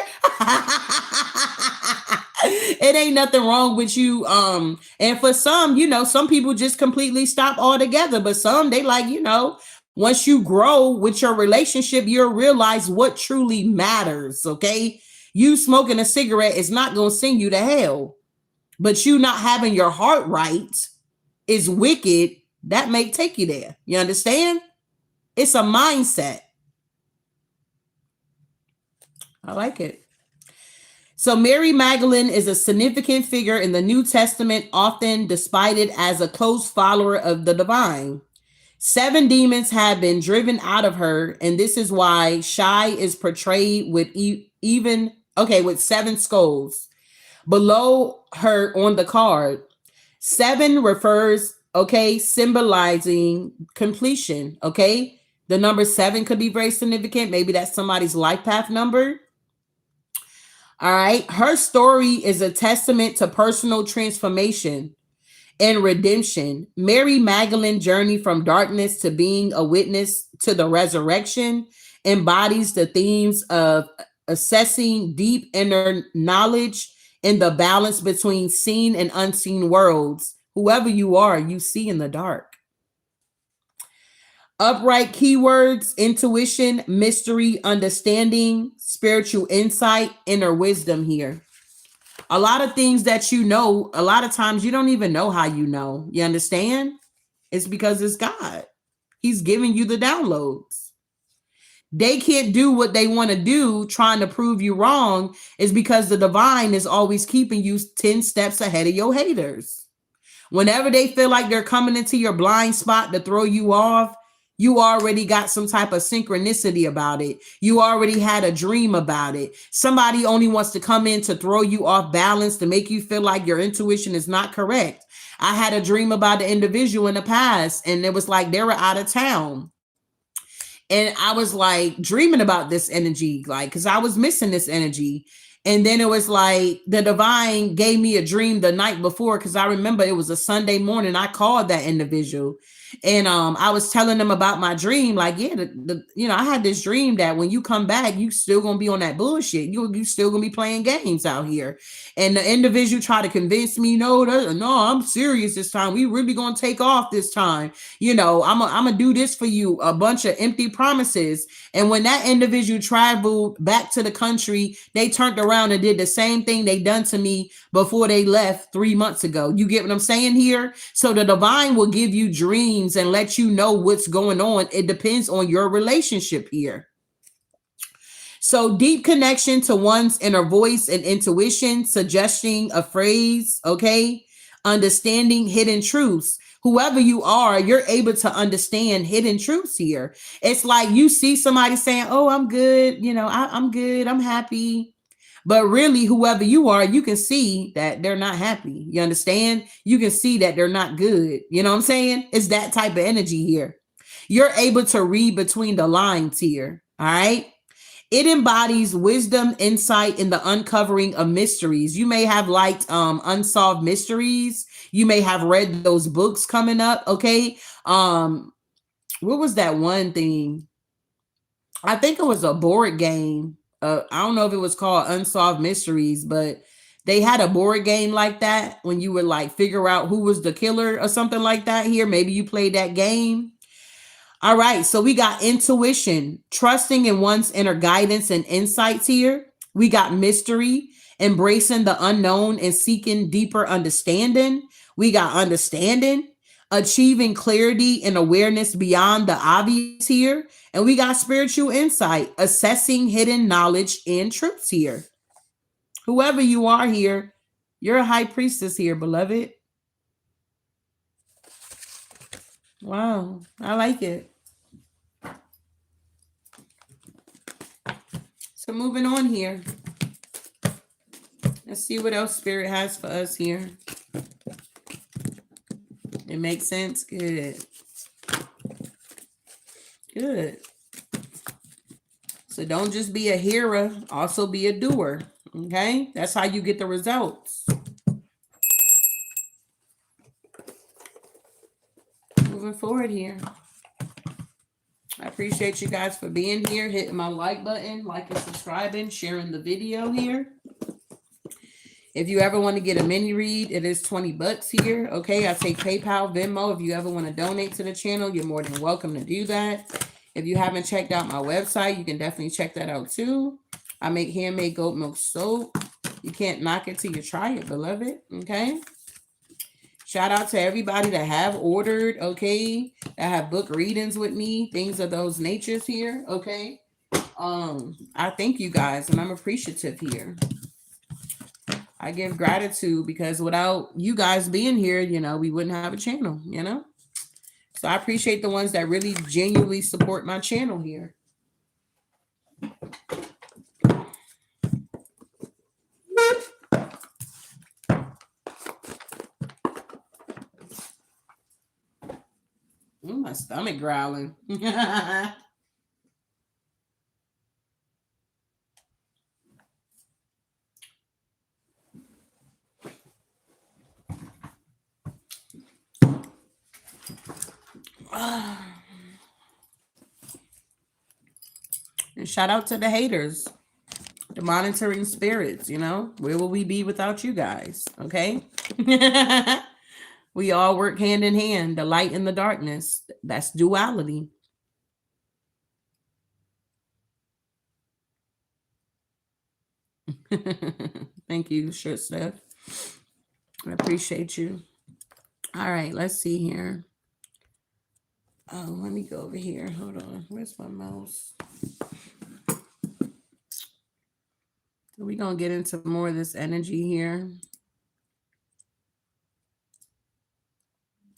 It ain't nothing wrong with you. And for some, some people just completely stop altogether, but some they like, once you grow with your relationship, you'll realize what truly matters. Okay. You smoking a cigarette is not going to send you to hell, but you not having your heart right is wicked. That may take you there. You understand? It's a mindset. I like it. So Mary Magdalene is a significant figure in the New Testament, often despited as a close follower of the divine. 7 demons have been driven out of her, and this is why Shai is portrayed with with 7 skulls. Below her on the card, 7 refers, symbolizing completion. The number 7 could be very significant. Maybe that's somebody's life path number. All right. Her story is a testament to personal transformation and redemption. Mary Magdalene's journey from darkness to being a witness to the resurrection embodies the themes of assessing deep inner knowledge and the balance between seen and unseen worlds. Whoever you are, you see in the dark. Upright keywords: intuition, mystery, understanding, spiritual insight, inner wisdom here. A lot of things that a lot of times you don't even know how you know. You understand? It's because it's God. He's giving you the downloads. They can't do what they want to do, trying to prove you wrong, is because the divine is always keeping you 10 steps ahead of your haters. Whenever they feel like they're coming into your blind spot to throw you off, you already got some type of synchronicity about it. You already had a dream about it. Somebody only wants to come in to throw you off balance, to make you feel like your intuition is not correct. I had a dream about the individual in the past, and it was like they were out of town. And I was like dreaming about this energy, like, because I was missing this energy. And then it was like the divine gave me a dream the night before, because I remember it was a Sunday morning. I called that individual, and I was telling them about my dream. Like, yeah, I had this dream that when you come back, you still gonna be on that bullshit. You still gonna be playing games out here. And the individual tried to convince me, no, I'm serious this time. We really gonna take off this time. I'm gonna do this for you. A bunch of empty promises. And when that individual traveled back to the country, they turned around and did the same thing they done to me before they left 3 months ago. You get what I'm saying here? So the divine will give you dreams and let you know what's going on. It depends on your relationship here. So deep connection to one's inner voice and intuition, suggesting a phrase, understanding hidden truths. Whoever you are, you're able to understand hidden truths here. It's like you see somebody saying, oh, I'm good. I'm good. I'm happy. But really, whoever you are, you can see that they're not happy. You understand? You can see that they're not good. You know what I'm saying? It's that type of energy here. You're able to read between the lines here. All right. It embodies wisdom, insight, in the uncovering of mysteries. You may have liked Unsolved Mysteries. You may have read those books coming up. Okay. What was that one thing? I think it was a board game. I don't know if it was called Unsolved Mysteries, but they had a board game like that when you would like figure out who was the killer or something like that here. Maybe you played that game. All right, so we got intuition, trusting in one's inner guidance and insights here. We got mystery, embracing the unknown and seeking deeper understanding. We got understanding, achieving clarity and awareness beyond the obvious here. And we got spiritual insight, assessing hidden knowledge and truths here. Whoever you are here, you're a high priestess here, beloved. Wow, I like it. So moving on here. Let's see what else Spirit has for us here. It makes sense? Good. Good. So don't just be a hearer, also be a doer. Okay? That's how you get the results. Moving forward here. I appreciate you guys for being here, hitting my like button, liking, subscribing, sharing the video here. If you ever want to get a mini read, it is $20 here. Okay, I take PayPal, Venmo. If you ever want to donate to the channel, you're more than welcome to do that. If you haven't checked out my website, you can definitely check that out too. I make handmade goat milk soap. You can't knock it till you try it, beloved. Okay. Shout out to everybody that have ordered, okay, that have book readings with me, things of those natures here, okay. I thank you guys, and I'm appreciative here. I give gratitude because without you guys being here, you know, we wouldn't have a channel, you know. So I appreciate the ones that really genuinely support my channel here. Ooh, my stomach growling. And shout out to the haters, the monitoring spirits, you know, where will we be without you guys? Okay. We all work hand in hand, the light and the darkness. That's duality. Thank you, Short Steph. I appreciate you. All right, let's see here. Oh, let me go over here. Hold on. Where's my mouse? So we're going to get into more of this energy here.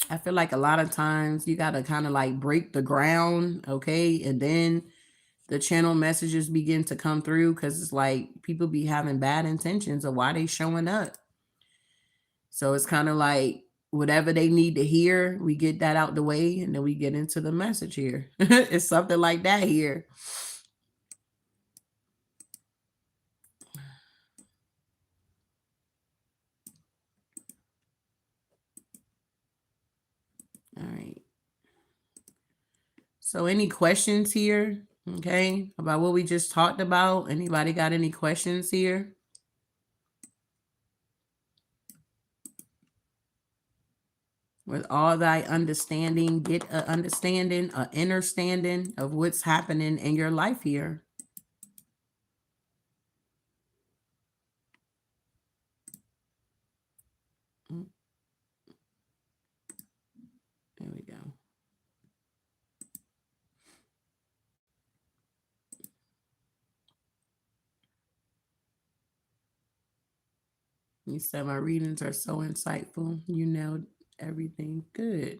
I feel like a lot of times you got to kind of like break the ground, okay? And then the channel messages begin to come through because it's like people be having bad intentions of why they showing up. So it's kind of like whatever they need to hear, we get that out the way and then we get into the message here. It's something like that here. All right. So any questions here, okay, about what we just talked about? Anybody got any questions here? With all thy understanding, get an understanding, an understanding of what's happening in your life here. There we go. You said my readings are so insightful. You nailed everything. Good.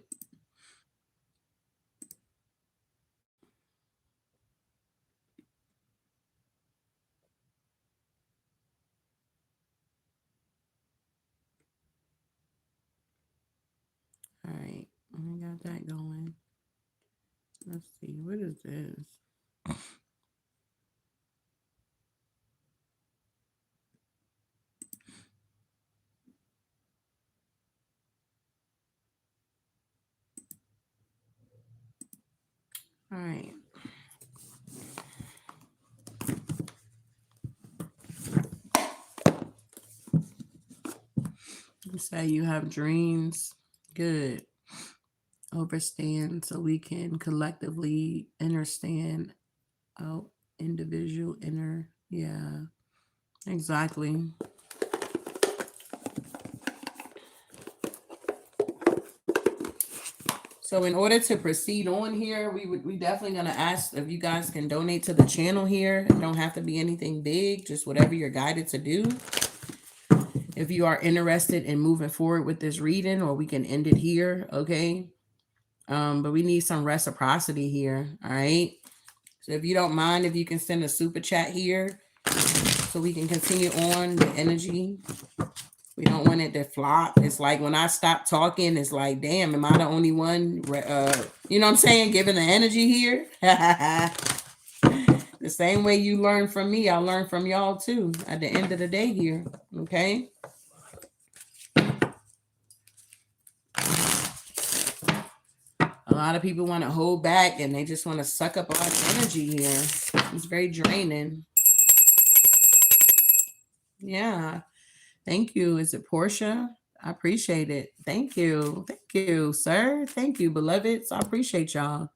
All right. I got that going. Let's see. What is this? All right. You say you have dreams. Good. Overstand so we can collectively understand out individual inner. Yeah, exactly. So in order to proceed on here, we definitely gonna ask if you guys can donate to the channel here. It don't have to be anything big, just whatever you're guided to do. If you are interested in moving forward with this reading, or we can end it here, okay? But we need some reciprocity here, all right? So if you don't mind, if you can send a super chat here so we can continue on the energy. We don't want it to flop. It's like when I stop talking, it's like, damn, am I the only one, you know what I'm saying, giving the energy here? The same way you learn from me, I learn from y'all too at the end of the day here, okay? A lot of people want to hold back and they just want to suck up all the energy here. It's very draining. Yeah. Thank you. Is it Portia? I appreciate it. Thank you. Thank you, sir. Thank you, beloveds. I appreciate y'all.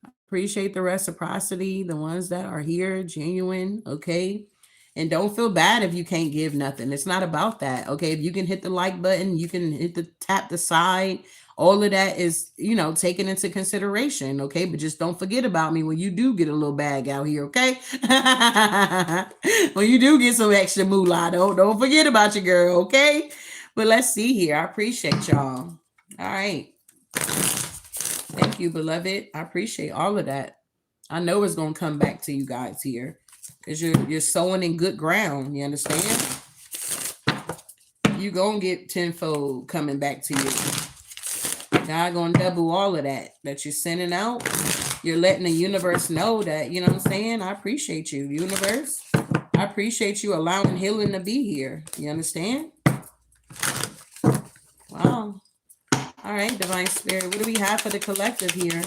I appreciate the reciprocity, the ones that are here, genuine, okay? And don't feel bad if you can't give nothing. It's not about that, okay? If you can hit the like button, you can hit the tap the side. All of that is, you know, taken into consideration, okay? But just don't forget about me when you do get a little bag out here, okay? When you do get some extra moolah, don't forget about your girl, okay? But let's see here. I appreciate y'all. All right. Thank you, beloved. I appreciate all of that. I know it's going to come back to you guys here because you're sowing in good ground. You understand? You're going to get tenfold coming back to you. God going to double all of that you're sending out. You're letting the universe know that, you know what I'm saying? I appreciate you, universe. I appreciate you allowing healing to be here. You understand? Wow. All right, Divine Spirit. What do we have for the collective here?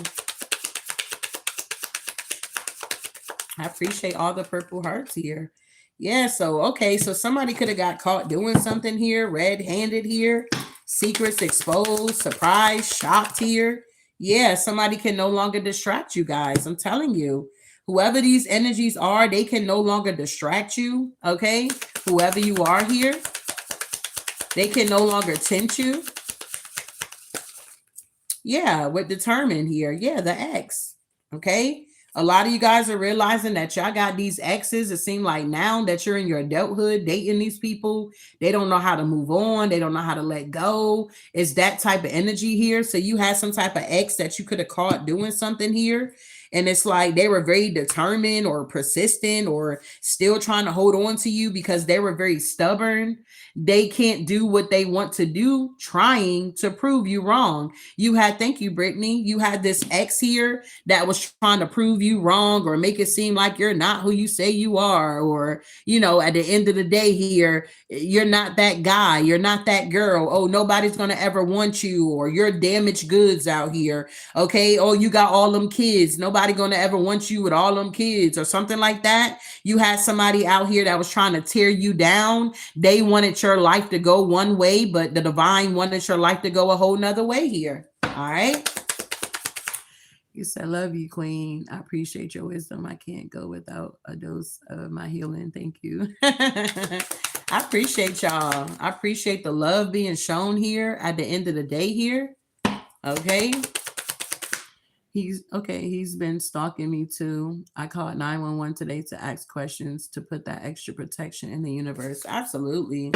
I appreciate all the purple hearts here. Yeah, so, okay. So somebody could have got caught doing something here, red-handed here. Secrets exposed, surprise, shocked here. Yeah, somebody can no longer distract you guys. I'm telling you, whoever these energies are, they can no longer distract you, okay? Whoever you are here, they can no longer tempt you. Yeah, with determined here. Yeah, the X, okay? A lot of you guys are realizing that y'all got these exes. It seems like now that you're in your adulthood dating these people, they don't know how to move on. They don't know how to let go. It's that type of energy here. So you had some type of ex that you could have caught doing something here. And it's like they were very determined or persistent or still trying to hold on to you because they were very stubborn. They can't do what they want to do, trying to prove you wrong. You had, thank you, Brittany. You had this ex here that was trying to prove you wrong or make it seem like you're not who you say you are. Or, you know, at the end of the day here, you're not that guy. You're not that girl. Oh, nobody's going to ever want you. Or you're damaged goods out here. Okay. Oh, you got all them kids. Nobody going to ever want you with all them kids or something like that. You had somebody out here that was trying to tear you down. They wanted your life to go one way, but the divine wanted your life to go a whole nother way here. All right. You said, love you, Queen. I appreciate your wisdom. I can't go without a dose of my healing. Thank you. I appreciate y'all. I appreciate the love being shown here at the end of the day here. Okay. He's been stalking me too. I called 911 today to ask questions to put that extra protection in the universe. Absolutely.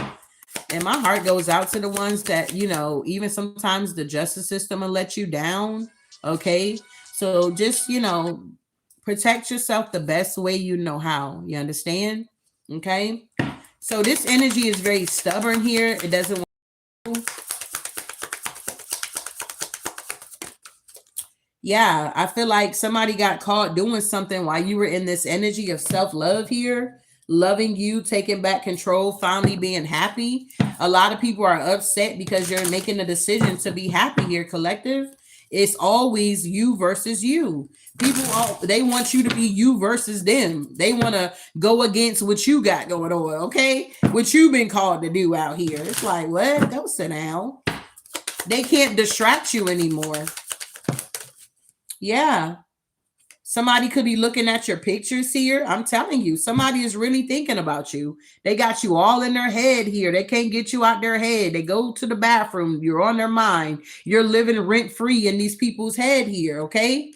And my heart goes out to the ones that, you know, even sometimes the justice system will let you down. Okay. So just, you know, protect yourself the best way you know how. You understand? Okay. So this energy is very stubborn here. It doesn't want to. Yeah, I feel like somebody got caught doing something while you were in this energy of self-love here, loving you, taking back control, finally being happy. A lot of people are upset because you're making a decision to be happy here, collective. It's always you versus you. People, they want you to be you versus them. They want to go against what you got going on, okay? What you've been called to do out here. It's like, what? Go sit down. They can't distract you anymore. Yeah. Somebody could be looking at your pictures here. I'm telling you, somebody is really thinking about you. They got you all in their head here. They can't get you out their head. They go to the bathroom. You're on their mind. You're living rent free in these people's head here. Okay.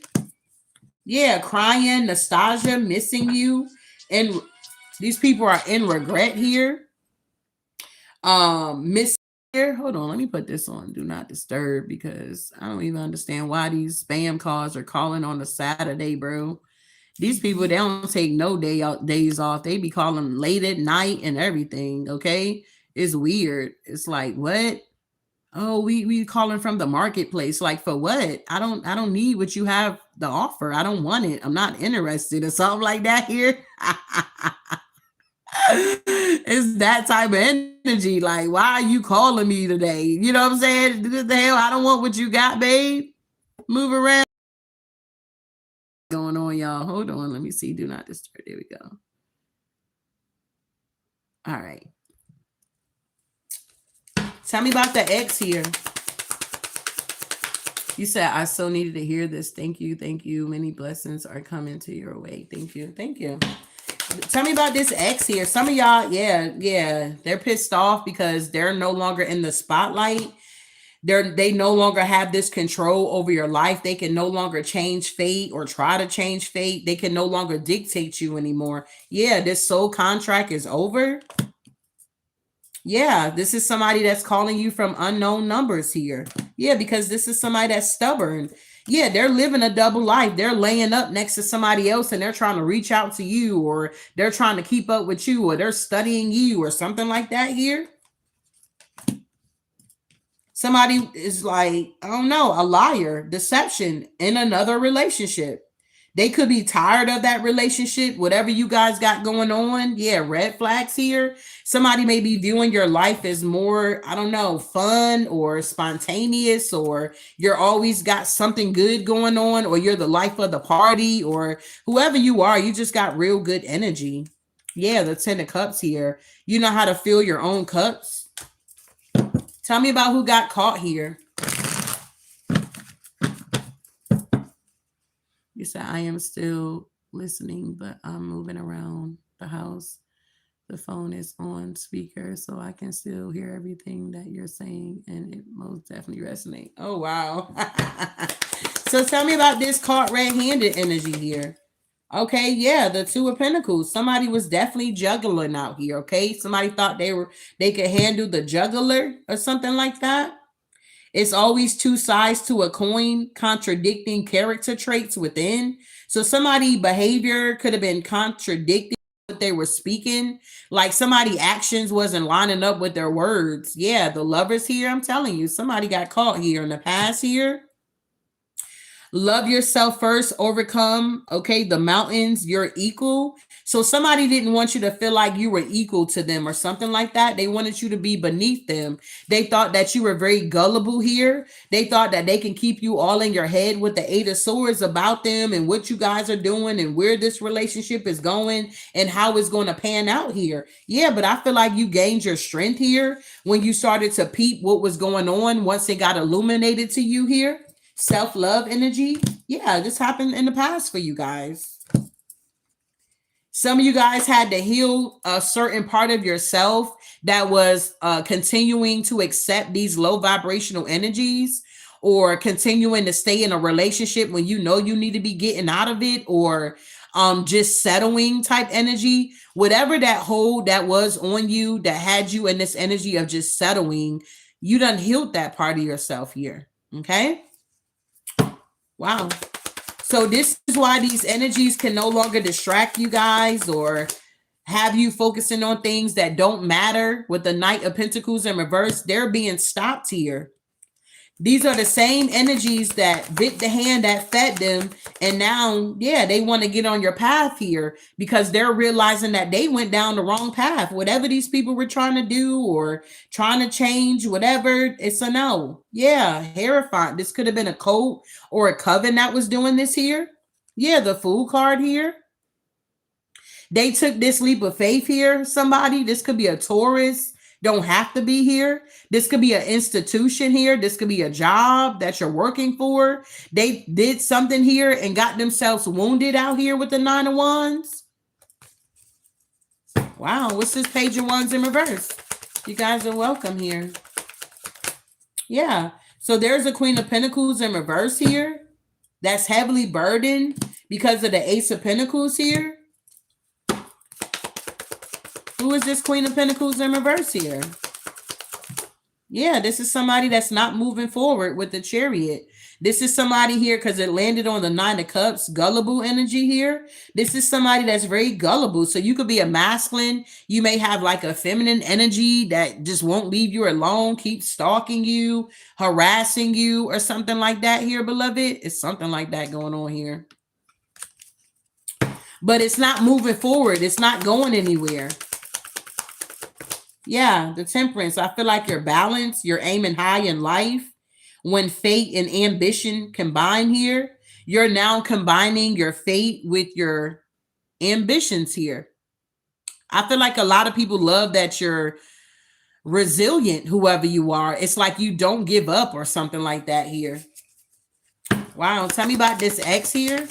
Yeah. Crying, nostalgia, missing you. And these people are in regret here. Miss here. Hold on. Let me put this on do not disturb because I don't even understand why these spam calls are calling on a Saturday, bro. These people, they don't take no days off. They be calling late at night and everything. Okay, it's weird. It's like what? Oh, we calling from the marketplace. Like for what? I don't need what you have to offer. I don't want it. I'm not interested or something like that here. It's that type of energy. Like, why are you calling me today? You know what I'm saying? What the hell? I don't want what you got, babe. Move around. Going on, y'all. Hold on. Let me see. Do not disturb. There we go. All right. Tell me about the ex here. You said, I so needed to hear this. Thank you. Thank you. Many blessings are coming to your way. Thank you. Thank you. Tell me about this ex here. Some of y'all, yeah, they're pissed off because they're no longer in the spotlight. They no longer have this control over your life. They can no longer change fate or try to change fate. They can no longer dictate you anymore. Yeah, this soul contract is over. Yeah, this is somebody that's calling you from unknown numbers here. Yeah, because this is somebody that's stubborn. Yeah, they're living a double life. They're laying up next to somebody else and they're trying to reach out to you, or they're trying to keep up with you, or they're studying you or something like that here. Somebody is like, I don't know, a liar, deception in another relationship. They could be tired of that relationship, whatever you guys got going on. Yeah, red flags here. Somebody may be viewing your life as more, I don't know, fun or spontaneous, or you're always got something good going on, or you're the life of the party, or whoever you are, you just got real good energy. Yeah, the 10 of cups here. You know how to fill your own cups. Tell me about who got caught here. You said, I am still listening, but I'm moving around the house. The phone is on speaker, so I can still hear everything that you're saying, and it most definitely resonates. Oh, wow. So tell me about this caught red-handed energy here. Okay, yeah, the 2 of Pentacles. Somebody was definitely juggling out here, okay? Somebody thought they could handle the juggler or something like that. It's always 2 sides to a coin, contradicting character traits within. So somebody behavior could have been contradicting what they were speaking. Like somebody actions wasn't lining up with their words. Yeah, the Lovers here, I'm telling you, somebody got caught here in the past here. Love yourself first, overcome, okay, the mountains, you're equal. So somebody didn't want you to feel like you were equal to them or something like that. They wanted you to be beneath them. They thought that you were very gullible here. They thought that they can keep you all in your head with the 8 of Swords about them and what you guys are doing and where this relationship is going and how it's going to pan out here. Yeah, but I feel like you gained your strength here when you started to peep what was going on once it got illuminated to you here. Self-love energy. Yeah, this happened in the past for you guys. Some of you guys had to heal a certain part of yourself that was continuing to accept these low vibrational energies, or continuing to stay in a relationship when you know you need to be getting out of it, or just settling type energy. Whatever that hold that was on you that had you in this energy of just settling, you done healed that part of yourself here. Okay. Wow. So this is why these energies can no longer distract you guys or have you focusing on things that don't matter. With the Knight of Pentacles in reverse, they're being stopped here. These are the same energies that bit the hand that fed them. And now, yeah, they want to get on your path here because they're realizing that they went down the wrong path. Whatever these people were trying to do or trying to change, whatever, it's a no. Yeah, Hierophant. This could have been a cult or a coven that was doing this here. Yeah, the Fool card here. They took this leap of faith here. Somebody, this could be a Taurus, Don't have to be here. This could be an institution here. This could be a job that you're working for. They did something here and got themselves wounded out here with the Nine of Wands. Wow, what's this Page of Wands in reverse? You guys are welcome here. Yeah, so there's a Queen of Pentacles in reverse here that's heavily burdened because of the Ace of Pentacles here. Who is this Queen of Pentacles in reverse here? Yeah, this is somebody that's not moving forward with the Chariot. This is somebody here because it landed on the Nine of Cups, gullible energy here. This is somebody that's very gullible. So you could be a masculine. You may have like a feminine energy that just won't leave you alone, keep stalking you, harassing you, or something like that here, beloved. It's something like that going on here. But it's not moving forward. It's not going anywhere. Yeah, the Temperance. I feel like you're balanced. You're aiming high in life. When fate and ambition combine here, you're now combining your fate with your ambitions here. I feel like a lot of people love that you're resilient, whoever you are. It's like you don't give up or something like that here. Wow, tell me about this ex here.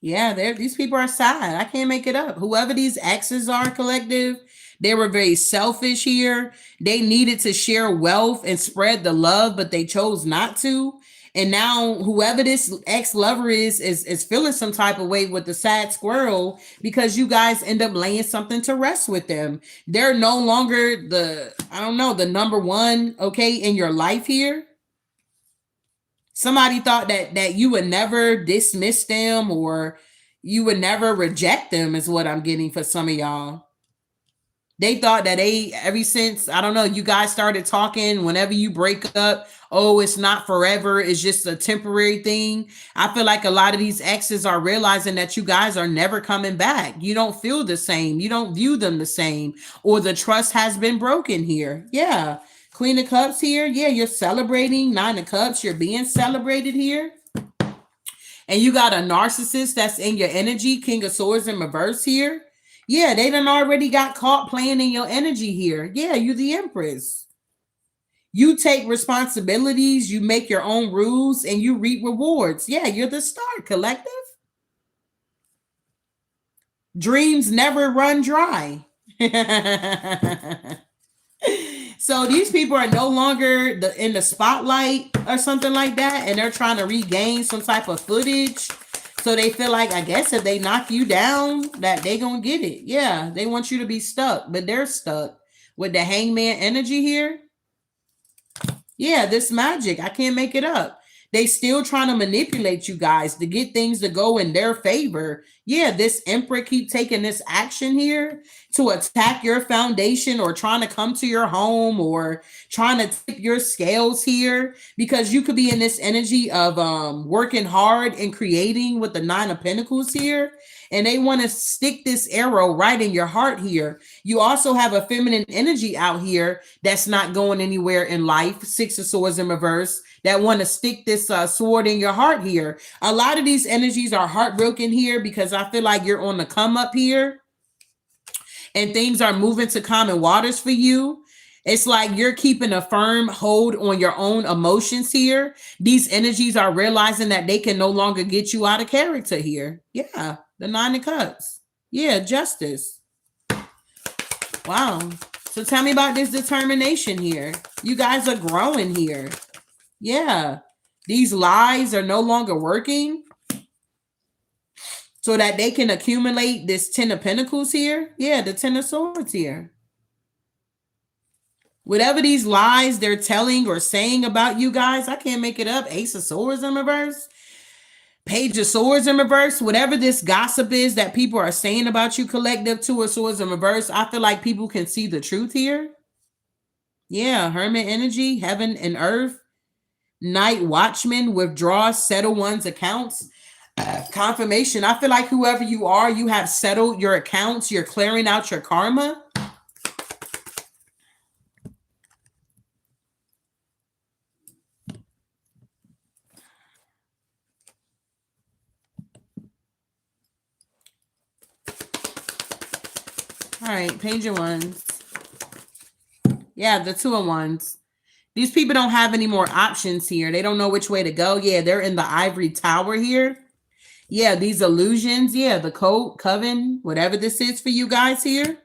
Yeah, these people are sad. I can't make it up. Whoever these exes are, collective, they were very selfish here. They needed to share wealth and spread the love, but they chose not to. And now whoever this ex-lover is feeling some type of way with the sad squirrel because you guys end up laying something to rest with them. They're no longer the number one, okay, in your life here. Somebody thought that you would never dismiss them or you would never reject them is what I'm getting for some of y'all. They thought that ever since, I don't know, you guys started talking, whenever you break up, oh, it's not forever, it's just a temporary thing. I feel like a lot of these exes are realizing that you guys are never coming back. You don't feel the same. You don't view them the same, or the trust has been broken here. Yeah. Queen of Cups here. Yeah, you're celebrating. Nine of Cups, you're being celebrated here. And you got a narcissist that's in your energy. King of Swords in reverse here. Yeah, they done already got caught playing in your energy here. Yeah, you the Empress. You take responsibilities, you make your own rules, and you reap rewards. Yeah, you're the star, collective. Dreams never run dry. So these people are no longer in the spotlight or something like that, and they're trying to regain some type of footage. So they feel like, I guess, if they knock you down, that they gonna get it. Yeah, they want you to be stuck, but they're stuck with the Hangman energy here. Yeah, this magic, I can't make it up. They still trying to manipulate you guys to get things to go in their favor. Yeah, this Emperor keep taking this action here to attack your foundation or trying to come to your home or trying to tip your scales here because you could be in this energy of working hard and creating with the Nine of Pentacles here. And they want to stick this arrow right in your heart here. You also have a feminine energy out here that's not going anywhere in life. Six of Swords in reverse that want to stick this sword in your heart here. A lot of these energies are heartbroken here because I feel like you're on the come up here and things are moving to common waters for you. It's like you're keeping a firm hold on your own emotions here. These energies are realizing that they can no longer get you out of character here. Yeah, the Nine of Cups. Yeah, justice. Wow. So tell me about this determination here. You guys are growing here. Yeah. These lies are no longer working so that they can accumulate this Ten of Pentacles here. Yeah, the Ten of Swords here. Whatever these lies they're telling or saying about you guys, I can't make it up. Ace of Swords in reverse. Page of Swords in reverse. Whatever this gossip is that people are saying about you, collective, Two of Swords in reverse, I feel like people can see the truth here. Yeah, Hermit energy, heaven and earth. Night Watchman, withdraw, settle one's accounts. Confirmation. I feel like whoever you are, you have settled your accounts. You're clearing out your karma. All right, page of wands. Yeah, the two of wands. These people don't have any more options here. They don't know which way to go. Yeah, they're in the ivory tower here. Yeah, these illusions. Yeah, the code, coven, whatever this is for you guys here.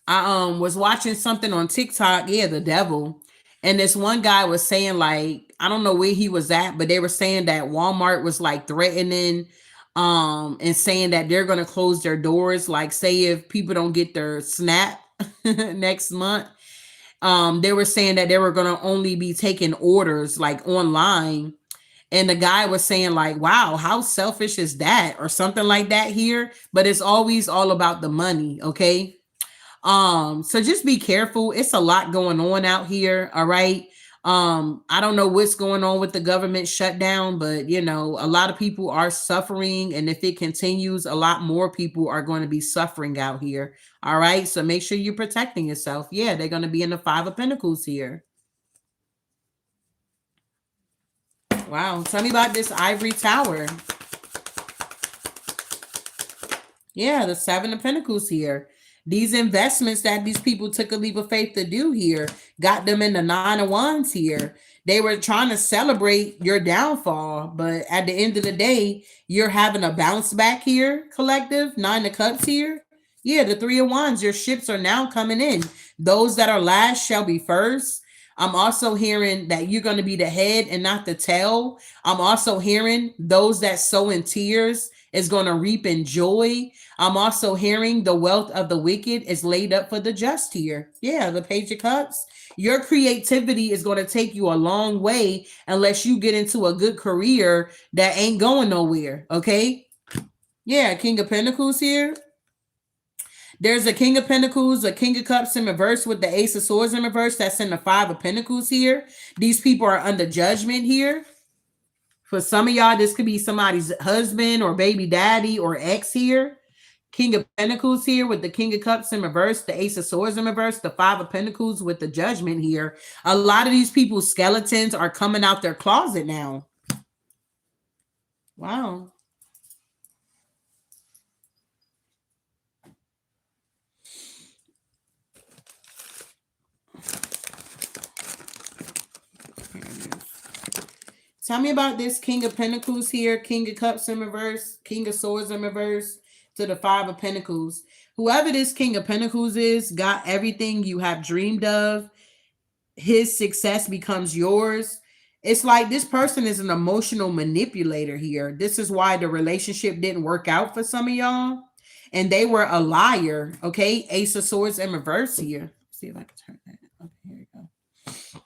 I was watching something on TikTok. Yeah, the devil. And this one guy was saying, like, I don't know where he was at, but they were saying that Walmart was like threatening and saying that they're going to close their doors, like say if people don't get their SNAP next month. They were saying that they were going to only be taking orders like online. And the guy was saying like, wow, how selfish is that, or something like that here. But it's always all about the money. Okay. So just be careful. It's a lot going on out here. All right. I don't know what's going on with the government shutdown, but you know, a lot of people are suffering. And if it continues, a lot more people are going to be suffering out here. All right. So make sure you're protecting yourself. Yeah, they're going to be in the Five of Pentacles here. Wow. Tell me about this ivory tower. Yeah, the Seven of Pentacles here. These investments that these people took a leap of faith to do here got them in the Nine of Wands here. They were trying to celebrate your downfall, but at the end of the day, you're having a bounce back here, collective. Nine of Cups here. Yeah, the Three of Wands, your ships are now coming in. Those that are last shall be first. I'm also hearing that you're going to be the head and not the tail. I'm also hearing those that sow in tears is going to reap in joy. I'm also hearing the wealth of the wicked is laid up for the just here. Yeah, the Page of Cups. Your creativity is going to take you a long way unless you get into a good career that ain't going nowhere. Okay. Yeah, King of Pentacles here. There's a King of Pentacles, a King of Cups in reverse with the Ace of Swords in reverse. That's in the Five of Pentacles here. These people are under judgment here. For some of y'all, this could be somebody's husband or baby daddy or ex here. King of Pentacles here with the King of Cups in reverse, the Ace of Swords in reverse, the Five of Pentacles with the Judgment here. A lot of these people's skeletons are coming out their closet now. Wow. Tell me about this King of Pentacles here, King of Cups in reverse, King of Swords in reverse, to the Five of Pentacles. Whoever this King of Pentacles is got everything you have dreamed of. His success becomes yours. It's like this person is an emotional manipulator here. This is why the relationship didn't work out for some of y'all. And they were a liar. Okay. Ace of Swords in reverse here. Let's see if I can turn that up. Here we go.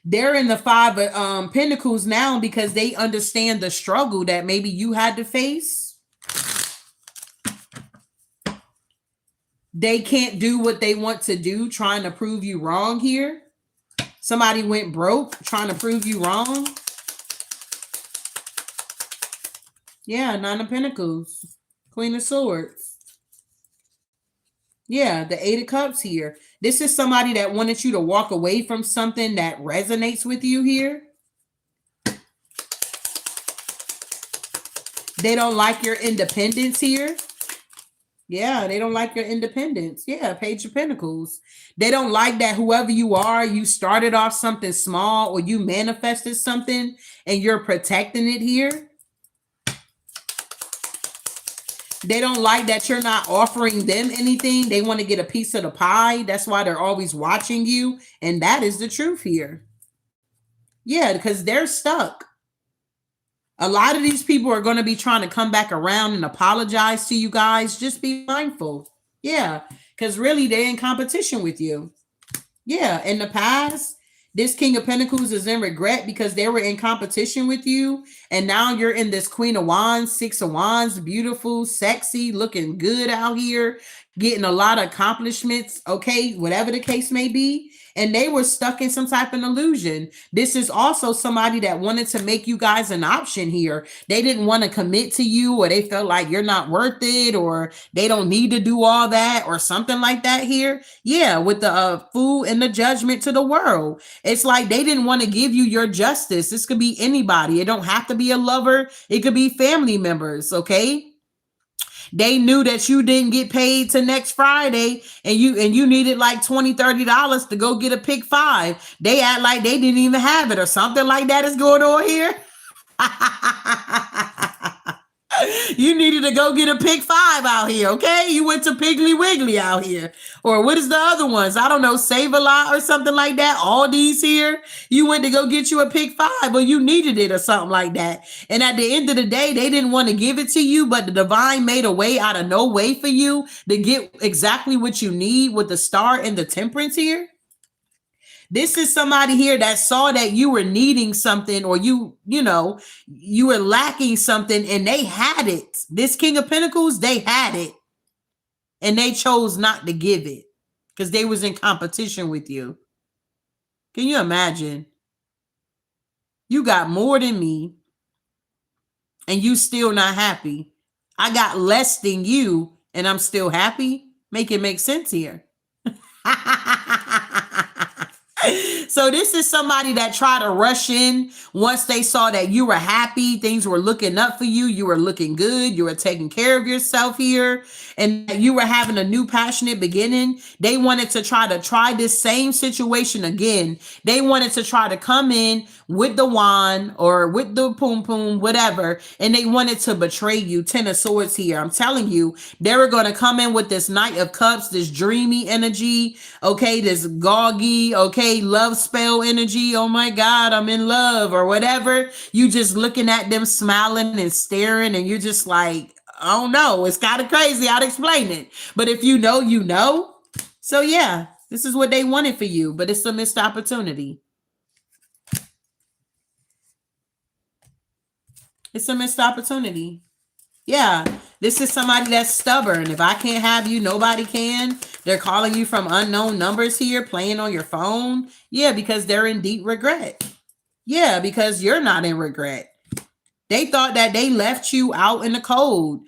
They're in the Five of Pentacles now because they understand the struggle that maybe you had to face. They can't do what they want to do, trying to prove you wrong here. Somebody went broke trying to prove you wrong. Yeah, Nine of Pentacles. Queen of Swords. Yeah, the Eight of Cups here. This is somebody that wanted you to walk away from something that resonates with you here. They don't like your independence here. Yeah, they don't like your independence. Yeah, Page of Pentacles. They don't like that whoever you are, you started off something small or you manifested something and you're protecting it here. They don't like that you're not offering them anything. They want to get a piece of the pie. That's why they're always watching you. And that is the truth here. Yeah, because they're stuck. A lot of these people are going to be trying to come back around and apologize to you guys. Just be mindful. Yeah, because really they're in competition with you. Yeah, in the past, this King of Pentacles is in regret because they were in competition with you. And now you're in this Queen of Wands, Six of Wands, beautiful, sexy, looking good out here, getting a lot of accomplishments. Okay, whatever the case may be. And they were stuck in some type of illusion. This is also somebody that wanted to make you guys an option here. They didn't want to commit to you, or they felt like you're not worth it, or they don't need to do all that, or something like that here. Yeah, with the Fool and the Judgment to the world. It's like they didn't want to give you your justice. This could be anybody. It don't have to be a lover. It could be family members, okay? They knew that you didn't get paid to next Friday and you needed like $20-$30 to go get a pick five. They act like they didn't even have it or something like that is going on here. You needed to go get a pick five out here, okay? You went to Piggly Wiggly out here. Or what is the other ones? I don't know, Save a Lot or something like that. All these here. You went to go get you a pick five, or you needed it or something like that. And at the end of the day, they didn't want to give it to you, but the divine made a way out of no way for you to get exactly what you need with the star and the temperance here. This is somebody here that saw that you were needing something, or you were lacking something, and they had it. This King of Pentacles, they had it, and they chose not to give it because they was in competition with you. Can you imagine? You got more than me, and you still not happy. I got less than you, and I'm still happy. Make it make sense here. So this is somebody that tried to rush in once they saw that you were happy, things were looking up for you, you were looking good, you were taking care of yourself here, and you were having a new passionate beginning. They wanted to try this same situation again. They wanted to try to come in with the wand or with the poom poom, whatever, and they wanted to betray you. Ten of Swords here. I'm telling you, they were going to come in with this Knight of Cups, this dreamy energy, okay, this gaugy, okay, love spell energy. Oh my God, I'm in love or whatever. You just looking at them smiling and staring, and you're just like, I don't know. It's kind of crazy. I'd explain it. But if you know, you know. So yeah, this is what they wanted for you, but it's a missed opportunity. It's a missed opportunity. Yeah, this is somebody that's stubborn. If I can't have you, nobody can. They're calling you from unknown numbers here, playing on your phone. Yeah, because they're in deep regret. Yeah, because you're not in regret. They thought that they left you out in the cold.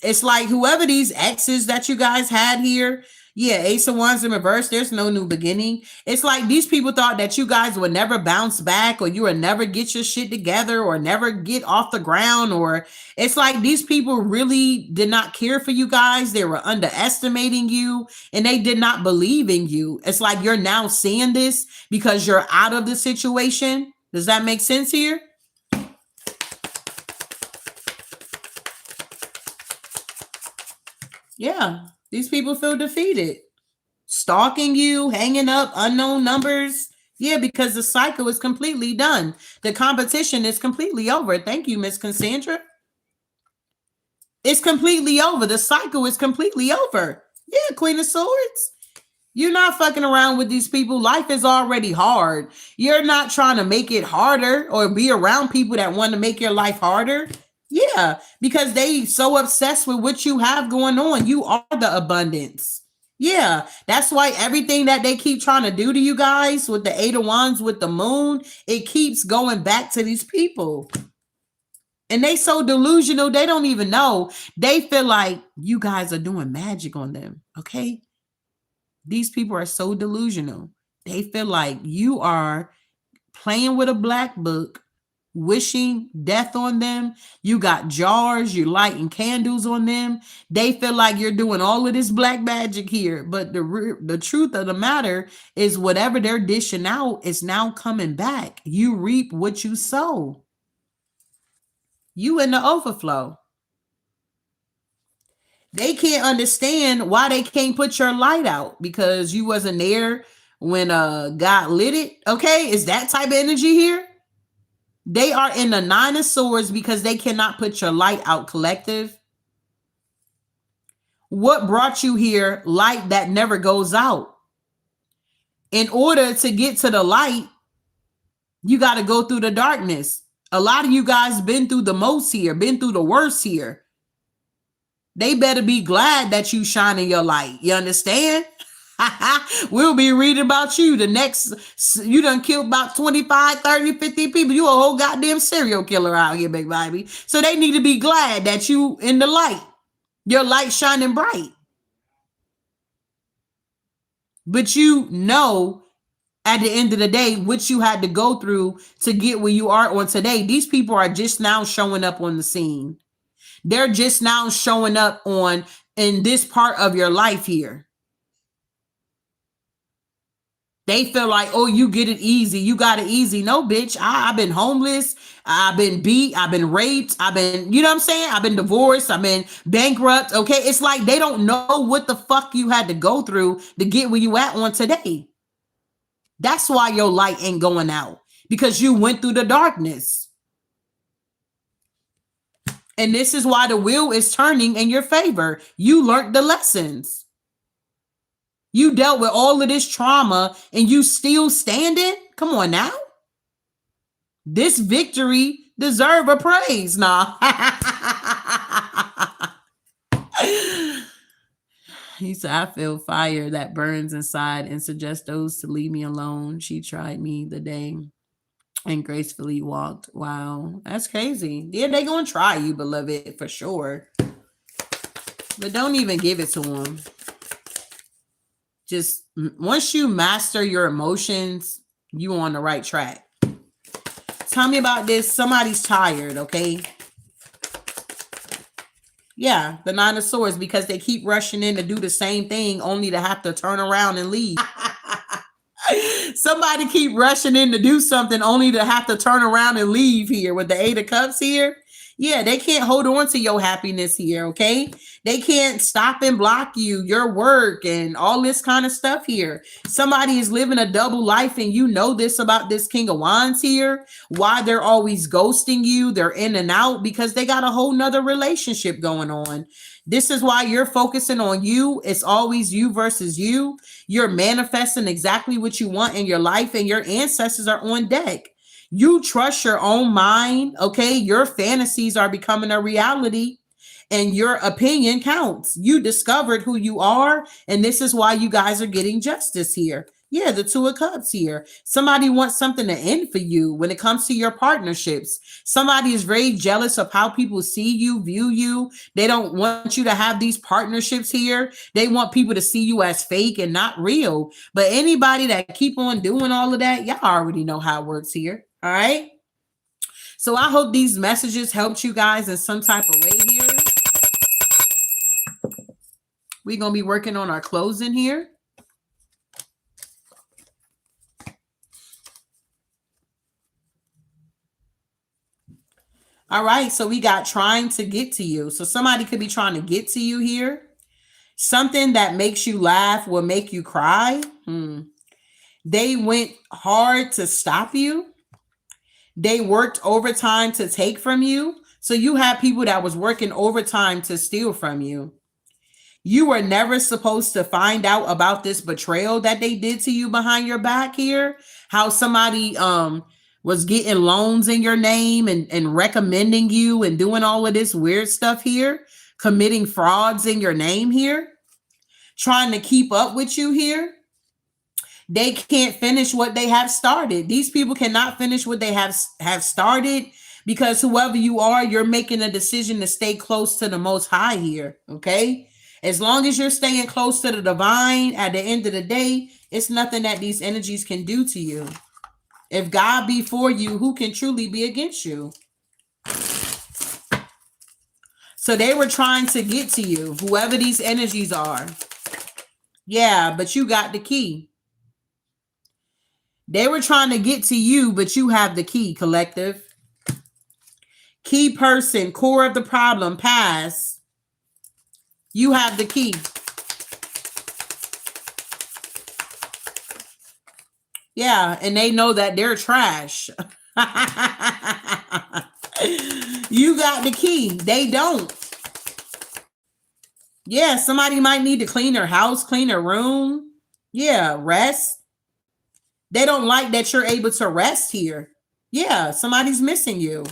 It's like whoever these exes that you guys had here, yeah, Ace of Wands in reverse, there's no new beginning. It's like these people thought that you guys would never bounce back, or you would never get your shit together, or never get off the ground, or it's like these people really did not care for you guys. They were underestimating you, and they did not believe in you. It's like you're now seeing this because you're out of the situation. Does that make sense here? Yeah, these people feel defeated. Stalking you, hanging up unknown numbers. Yeah, because the cycle is completely done. The competition is completely over. Thank you, Miss Cassandra. It's completely over. The cycle is completely over. Yeah, Queen of Swords. You're not fucking around with these people. Life is already hard. You're not trying to make it harder or be around people that want to make your life harder. Yeah, because they so obsessed with what you have going on. You are the abundance. Yeah, that's why everything that they keep trying to do to you guys with the Eight of Wands, with the moon, it keeps going back to these people. And they so delusional, they don't even know. They feel like you guys are doing magic on them, okay? These people are so delusional. They feel like you are playing with a black book, wishing death on them. You got jars, you're lighting candles on them. They feel like you're doing all of this black magic here. But the truth of the matter is whatever they're dishing out is now coming back. You reap what you sow. You in the overflow. They can't understand why they can't put your light out because you wasn't there when God lit it. Okay, is that type of energy here? They are in the Nine of Swords because they cannot put your light out, collective. What brought you here? Light that never goes out. In order to get to the light, you got to go through the darkness. A lot of you guys been through the most here, been through the worst here. They better be glad that you shining your light. You understand? We'll be reading about you. The next, you done killed about 25, 30, 50 people. You a whole goddamn serial killer out here, big baby. So they need to be glad that you in the light. Your light shining bright. But you know At the end of the day, what you had to go through to get where you are on today, these people are just now showing up on the scene. They're just now showing up in this part of your life here. They feel like, oh, you get it easy. You got it easy. No, bitch. I've been homeless. I've been beat. I've been raped. I've been, you know what I'm saying? I've been divorced. I've been bankrupt. Okay. It's like they don't know what the fuck you had to go through to get where you at on today. That's why your light ain't going out, because you went through the darkness. And this is why the wheel is turning in your favor. You learned the lessons. You dealt with all of this trauma and you still standing? Come on now. This victory deserve a praise. Nah. He said, I feel fire that burns inside and suggests those to leave me alone. She tried me the day and gracefully walked. Wow, that's crazy. Yeah, they gonna try you, beloved, for sure. But don't even give it to them. Just once you master your emotions, you on the right track. Tell me about this. Somebody's tired, okay? Yeah, the Nine of Swords, because they keep rushing in to do the same thing only to have to turn around and leave. Somebody keep rushing in to do something only to have to turn around and leave here with the Eight of Cups here. Yeah, they can't hold on to your happiness here, okay? They can't stop and block you, your work, and all this kind of stuff here. Somebody is living a double life, and you know this about this King of Wands here. Why they're always ghosting you, they're in and out, because they got a whole nother relationship going on. This is why you're focusing on you. It's always you versus you. You're manifesting exactly what you want in your life, and your ancestors are on deck. You trust your own mind, okay? Your fantasies are becoming a reality, and your opinion counts. You discovered who you are, and this is why you guys are getting justice here. Yeah, the Two of Cups here. Somebody wants something to end for you when it comes to your partnerships. Somebody is very jealous of how people see you, view you. They don't want you to have these partnerships here. They want people to see you as fake and not real. But anybody that keep on doing all of that, y'all already know how it works here. All right. So I hope these messages helped you guys in some type of way here. We're going to be working on our closing here. All right. So we got trying to get to you. So somebody could be trying to get to you here. Something that makes you laugh will make you cry. They went hard to stop you. They worked overtime to take from you. So you have people that was working overtime to steal from you. You were never supposed to find out about this betrayal that they did to you behind your back here. How somebody was getting loans in your name and recommending you and doing all of this weird stuff here. Committing frauds in your name here. Trying to keep up with you here. They can't finish what they have started. These people cannot finish what they have started, because whoever you are, you're making a decision to stay close to the Most High here, okay? As long as you're staying close to the divine, at the end of the day, it's nothing that these energies can do to you. If God be for you, who can truly be against you? So they were trying to get to you, whoever these energies are. Yeah, but you got the key. They were trying to get to you, but you have the key, collective. Key person, core of the problem, pass. You have the key. Yeah, and they know that they're trash. You got the key. They don't. Yeah, somebody might need to clean their house, clean their room. Yeah, rest. They don't like that you're able to rest here. Yeah, somebody's missing you.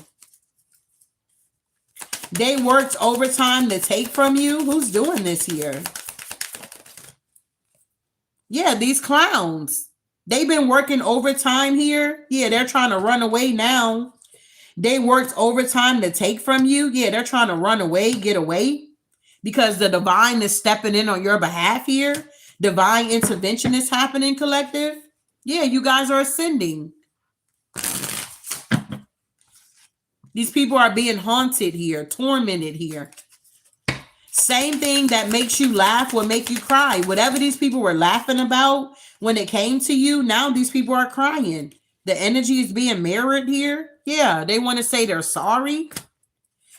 They worked overtime to take from you. Who's doing this here? Yeah, these clowns. They've been working overtime here. Yeah, they're trying to run away now. They worked overtime to take from you. Yeah, they're trying to run away, get away. Because the divine is stepping in on your behalf here. Divine intervention is happening, collective. Yeah, you guys are ascending. These people are being haunted here, tormented here. Same thing that makes you laugh will make you cry. Whatever these people were laughing about when it came to you, now these people are crying. The energy is being mirrored here. Yeah, they want to say they're sorry.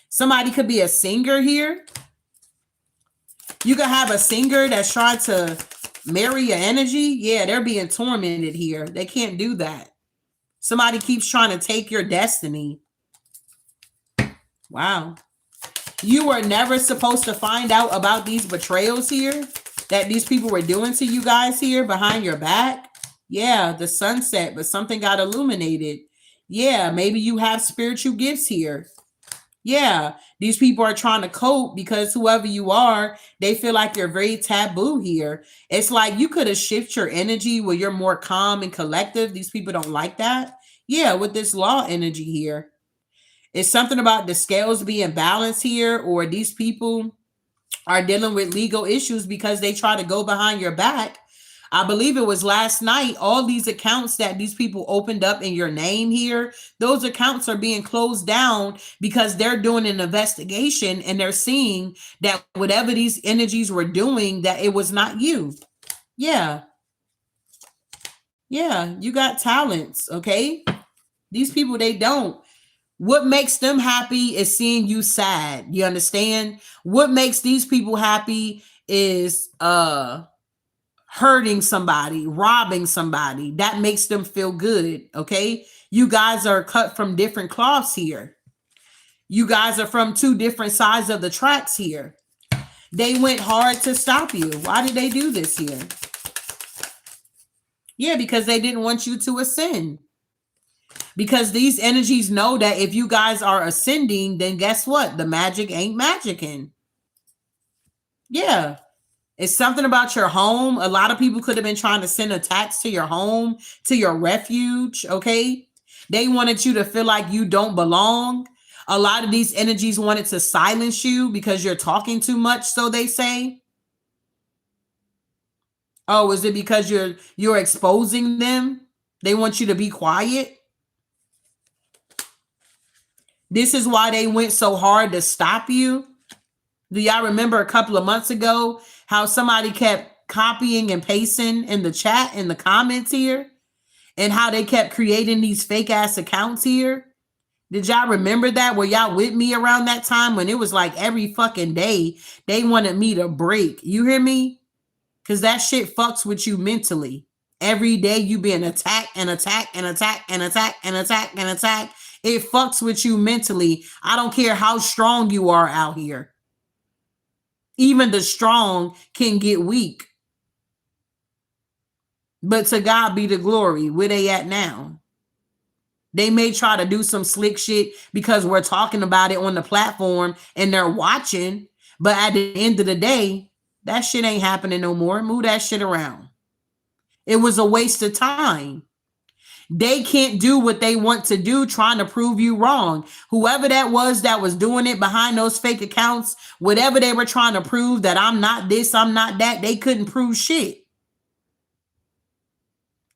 Somebody could be a singer here. You could have a singer that's trying to marry your energy. Yeah, they're being tormented here. They can't do that. Somebody keeps trying to take your destiny. Wow. You were never supposed to find out about these betrayals here that these people were doing to you guys here behind your back. Yeah, the sunset, but something got illuminated. Yeah, maybe you have spiritual gifts here. Yeah, these people are trying to cope because whoever you are, they feel like you're very taboo here. It's like you could have shifted your energy where you're more calm and collective. These people don't like that. Yeah, with this law energy here. It's something about the scales being balanced here, or these people are dealing with legal issues because they try to go behind your back. I believe it was last night, all these accounts that these people opened up in your name here, those accounts are being closed down because they're doing an investigation and they're seeing that whatever these energies were doing, that it was not you. Yeah. Yeah. You got talents. Okay. These people, they don't. What makes them happy is seeing you sad. You understand? What makes these people happy is hurting somebody, robbing somebody. That makes them feel good. Okay? You guys are cut from different cloths here. You guys are from two different sides of the tracks here. They went hard to stop you. Why did they do this here? Yeah, because they didn't want you to ascend. Because these energies know that if you guys are ascending, then guess what? The magic ain't magicking. Yeah. It's something about your home. A lot of people could have been trying to send attacks to your home, to your refuge. Okay. They wanted you to feel like you don't belong. A lot of these energies wanted to silence you because you're talking too much, so they say. Oh, is it because you're exposing them? They want you to be quiet. This is why they went so hard to stop you. Do y'all remember a couple of months ago how somebody kept copying and pasting in the chat, in the comments here, and how they kept creating these fake ass accounts here? Did y'all remember that? Were y'all with me around that time when it was like every fucking day they wanted me to break? You hear me? Because that shit fucks with you mentally. Every day you being attacked and attacked and attacked and attacked and attacked and attacked. It fucks with you mentally. I don't care how strong you are out here. Even the strong can get weak. But to God be the glory. Where they at now? They may try to do some slick shit because we're talking about it on the platform and they're watching. But at the end of the day, that shit ain't happening no more. Move that shit around. It was a waste of time. They can't do what they want to do trying to prove you wrong. Whoever that was doing it behind those fake accounts, whatever they were trying to prove, that I'm not this, I'm not that, they couldn't prove shit.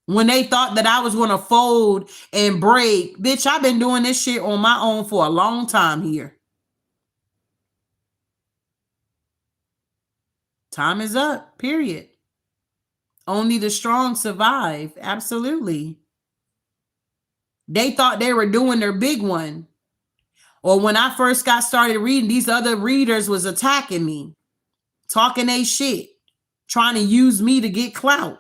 When they thought that I was going to fold and break, bitch, I've been doing this shit on my own for a long time here. Time is up, period. Only the strong survive. Absolutely. They thought they were doing their big one. Or when I first got started reading, these other readers was attacking me, talking they shit, trying to use me to get clout.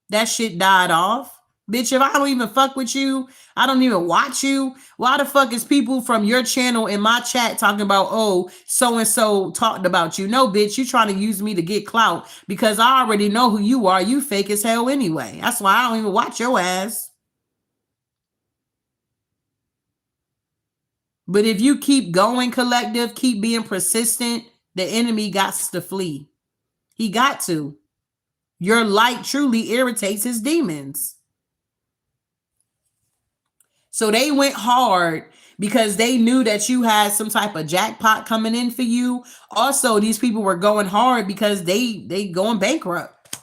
That shit died off. Bitch, if I don't even fuck with you, I don't even watch you, why the fuck is people from your channel in my chat talking about, oh, so-and-so talked about you? No, bitch, you trying to use me to get clout because I already know who you are. You fake as hell anyway. That's why I don't even watch your ass. But if you keep going, collective, keep being persistent, the enemy got to flee. He got to. Your light truly irritates his demons. So they went hard because they knew that you had some type of jackpot coming in for you. Also, these people were going hard because they going bankrupt.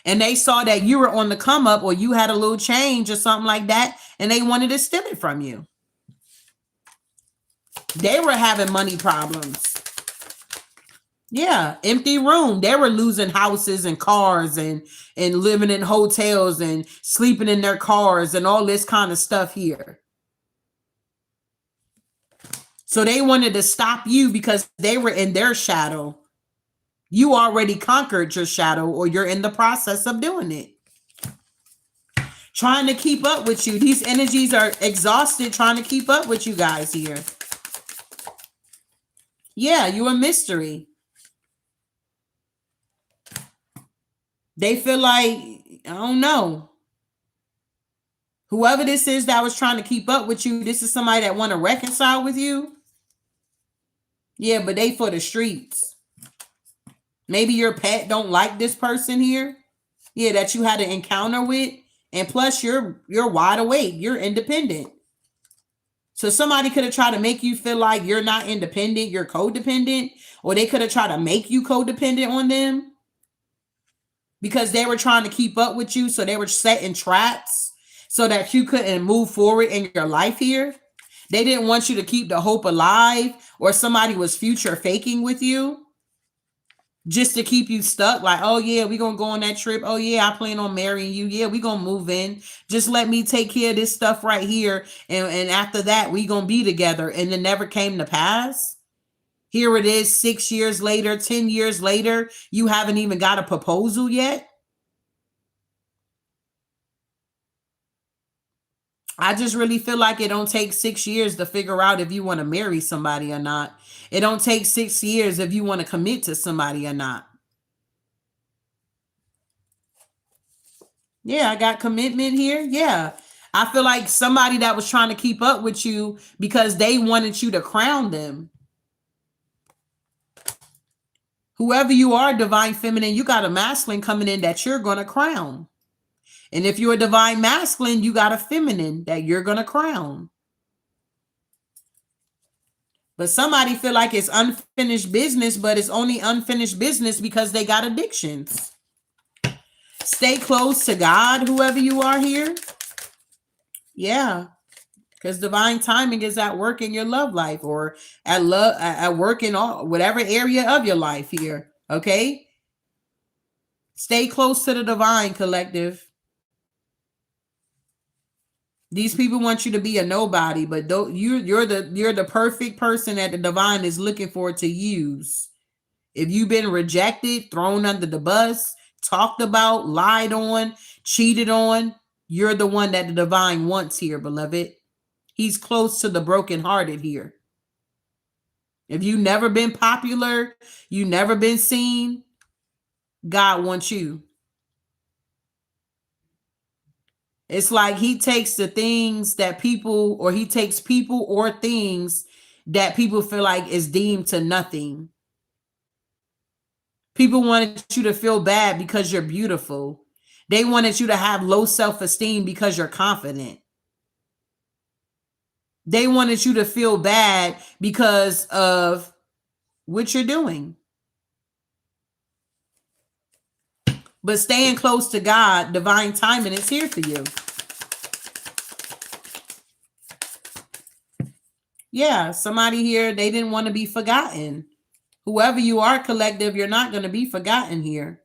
And they saw that you were on the come up, or you had a little change or something like that, and they wanted to steal it from you. They were having money problems. Yeah, empty room. They were losing houses and cars and living in hotels and sleeping in their cars and all this kind of stuff here. So they wanted to stop you because they were in their shadow. You already conquered your shadow, or you're in the process of doing it. Trying to keep up with you. These energies are exhausted trying to keep up with you guys here. Yeah, you're a mystery. They feel like, I don't know. Whoever this is that was trying to keep up with you, this is somebody that want to reconcile with you. Yeah, but they for the streets. Maybe your pet don't like this person here. Yeah, that you had an encounter with. And plus you're wide awake. You're independent. So somebody could have tried to make you feel like you're not independent. You're codependent. Or they could have tried to make you codependent on them. Because they were trying to keep up with you. So they were setting traps so that you couldn't move forward in your life here. They didn't want you to keep the hope alive, or somebody was future faking with you just to keep you stuck. Like, oh yeah, we're going to go on that trip. Oh yeah, I plan on marrying you. Yeah, we're going to move in. Just let me take care of this stuff right here. And after that, we going to be together. And it never came to pass. Here it is 6 years later, 10 years later. You haven't even got a proposal yet. I just really feel like it don't take 6 years to figure out if you want to marry somebody or not. It don't take 6 years if you want to commit to somebody or not. Yeah, I got commitment here. Yeah. I feel like somebody that was trying to keep up with you because they wanted you to crown them. Whoever you are, divine feminine, you got a masculine coming in that you're going to crown. And if you're a divine masculine, you got a feminine that you're going to crown. But somebody feel like it's unfinished business, but it's only unfinished business because they got addictions. Stay close to God, whoever you are here. Yeah. Because divine timing is at work in your love life, or at work in all whatever area of your life here. Okay. Stay close to the divine, collective. These people want you to be a nobody, but you're the perfect person that the divine is looking for to use. If you've been rejected, thrown under the bus, talked about, lied on, cheated on, you're the one that the divine wants here, beloved. He's close to the brokenhearted here. If you've never been popular, you've never been seen, God wants you. It's like he takes the things that people, or he takes people or things that people feel like is deemed to nothing. People wanted you to feel bad because you're beautiful. They wanted you to have low self-esteem because you're confident. They wanted you to feel bad because of what you're doing. But staying close to God, divine timing is here for you. Yeah, somebody here, they didn't want to be forgotten. Whoever you are, collective, you're not going to be forgotten here.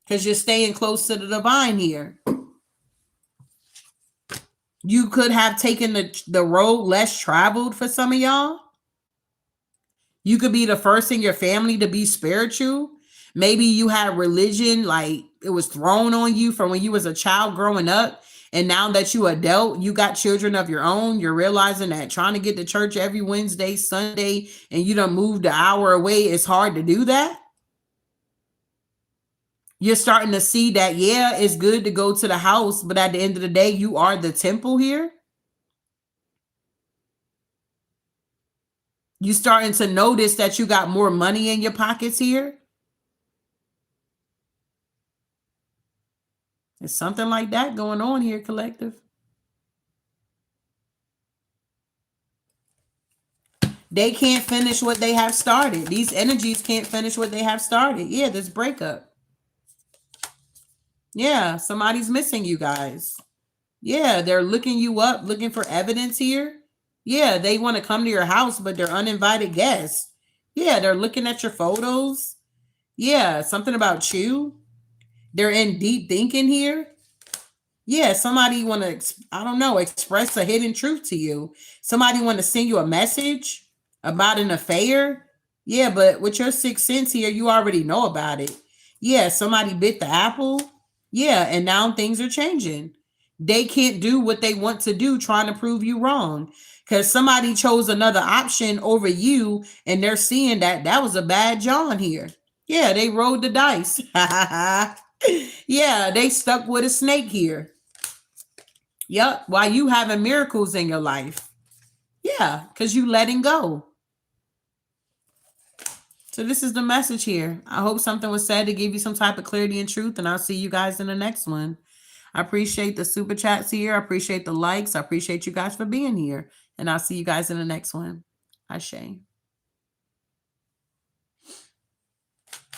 Because you're staying close to the divine here. You could have taken the road less traveled for some of y'all. You could be the first in your family to be spiritual. Maybe you had religion, like it was thrown on you from when you was a child growing up. And now that you adult, you got children of your own. You're realizing that trying to get to church every Wednesday, Sunday, and you done moved an hour away, it's hard to do that. You're starting to see that, yeah, it's good to go to the house, but at the end of the day, you are the temple here. You starting to notice that you got more money in your pockets here. There's something like that going on here, collective. They can't finish what they have started. These energies can't finish what they have started. Yeah, this breakup. Yeah, somebody's missing you guys. Yeah, they're looking you up, looking for evidence here. Yeah, they want to come to your house, but they're uninvited guests. Yeah, they're looking at your photos. Yeah, something about you. They're in deep thinking here. Yeah, somebody want to, I don't know, express a hidden truth to you. Somebody want to send you a message about an affair. Yeah, but with your sixth sense here, you already know about it. Yeah, somebody bit the apple. Yeah, and now things are changing. They can't do what they want to do, trying to prove you wrong. Because somebody chose another option over you, and they're seeing that that was a bad John here. Yeah, they rolled the dice. Yeah, they stuck with a snake here. Yep. While you having miracles in your life. Yeah, because you letting go. So this is the message here. I hope something was said to give you some type of clarity and truth, and I'll see you guys in the next one. I appreciate the super chats here. I appreciate the likes. I appreciate you guys for being here. And I'll see you guys in the next one. Ashe.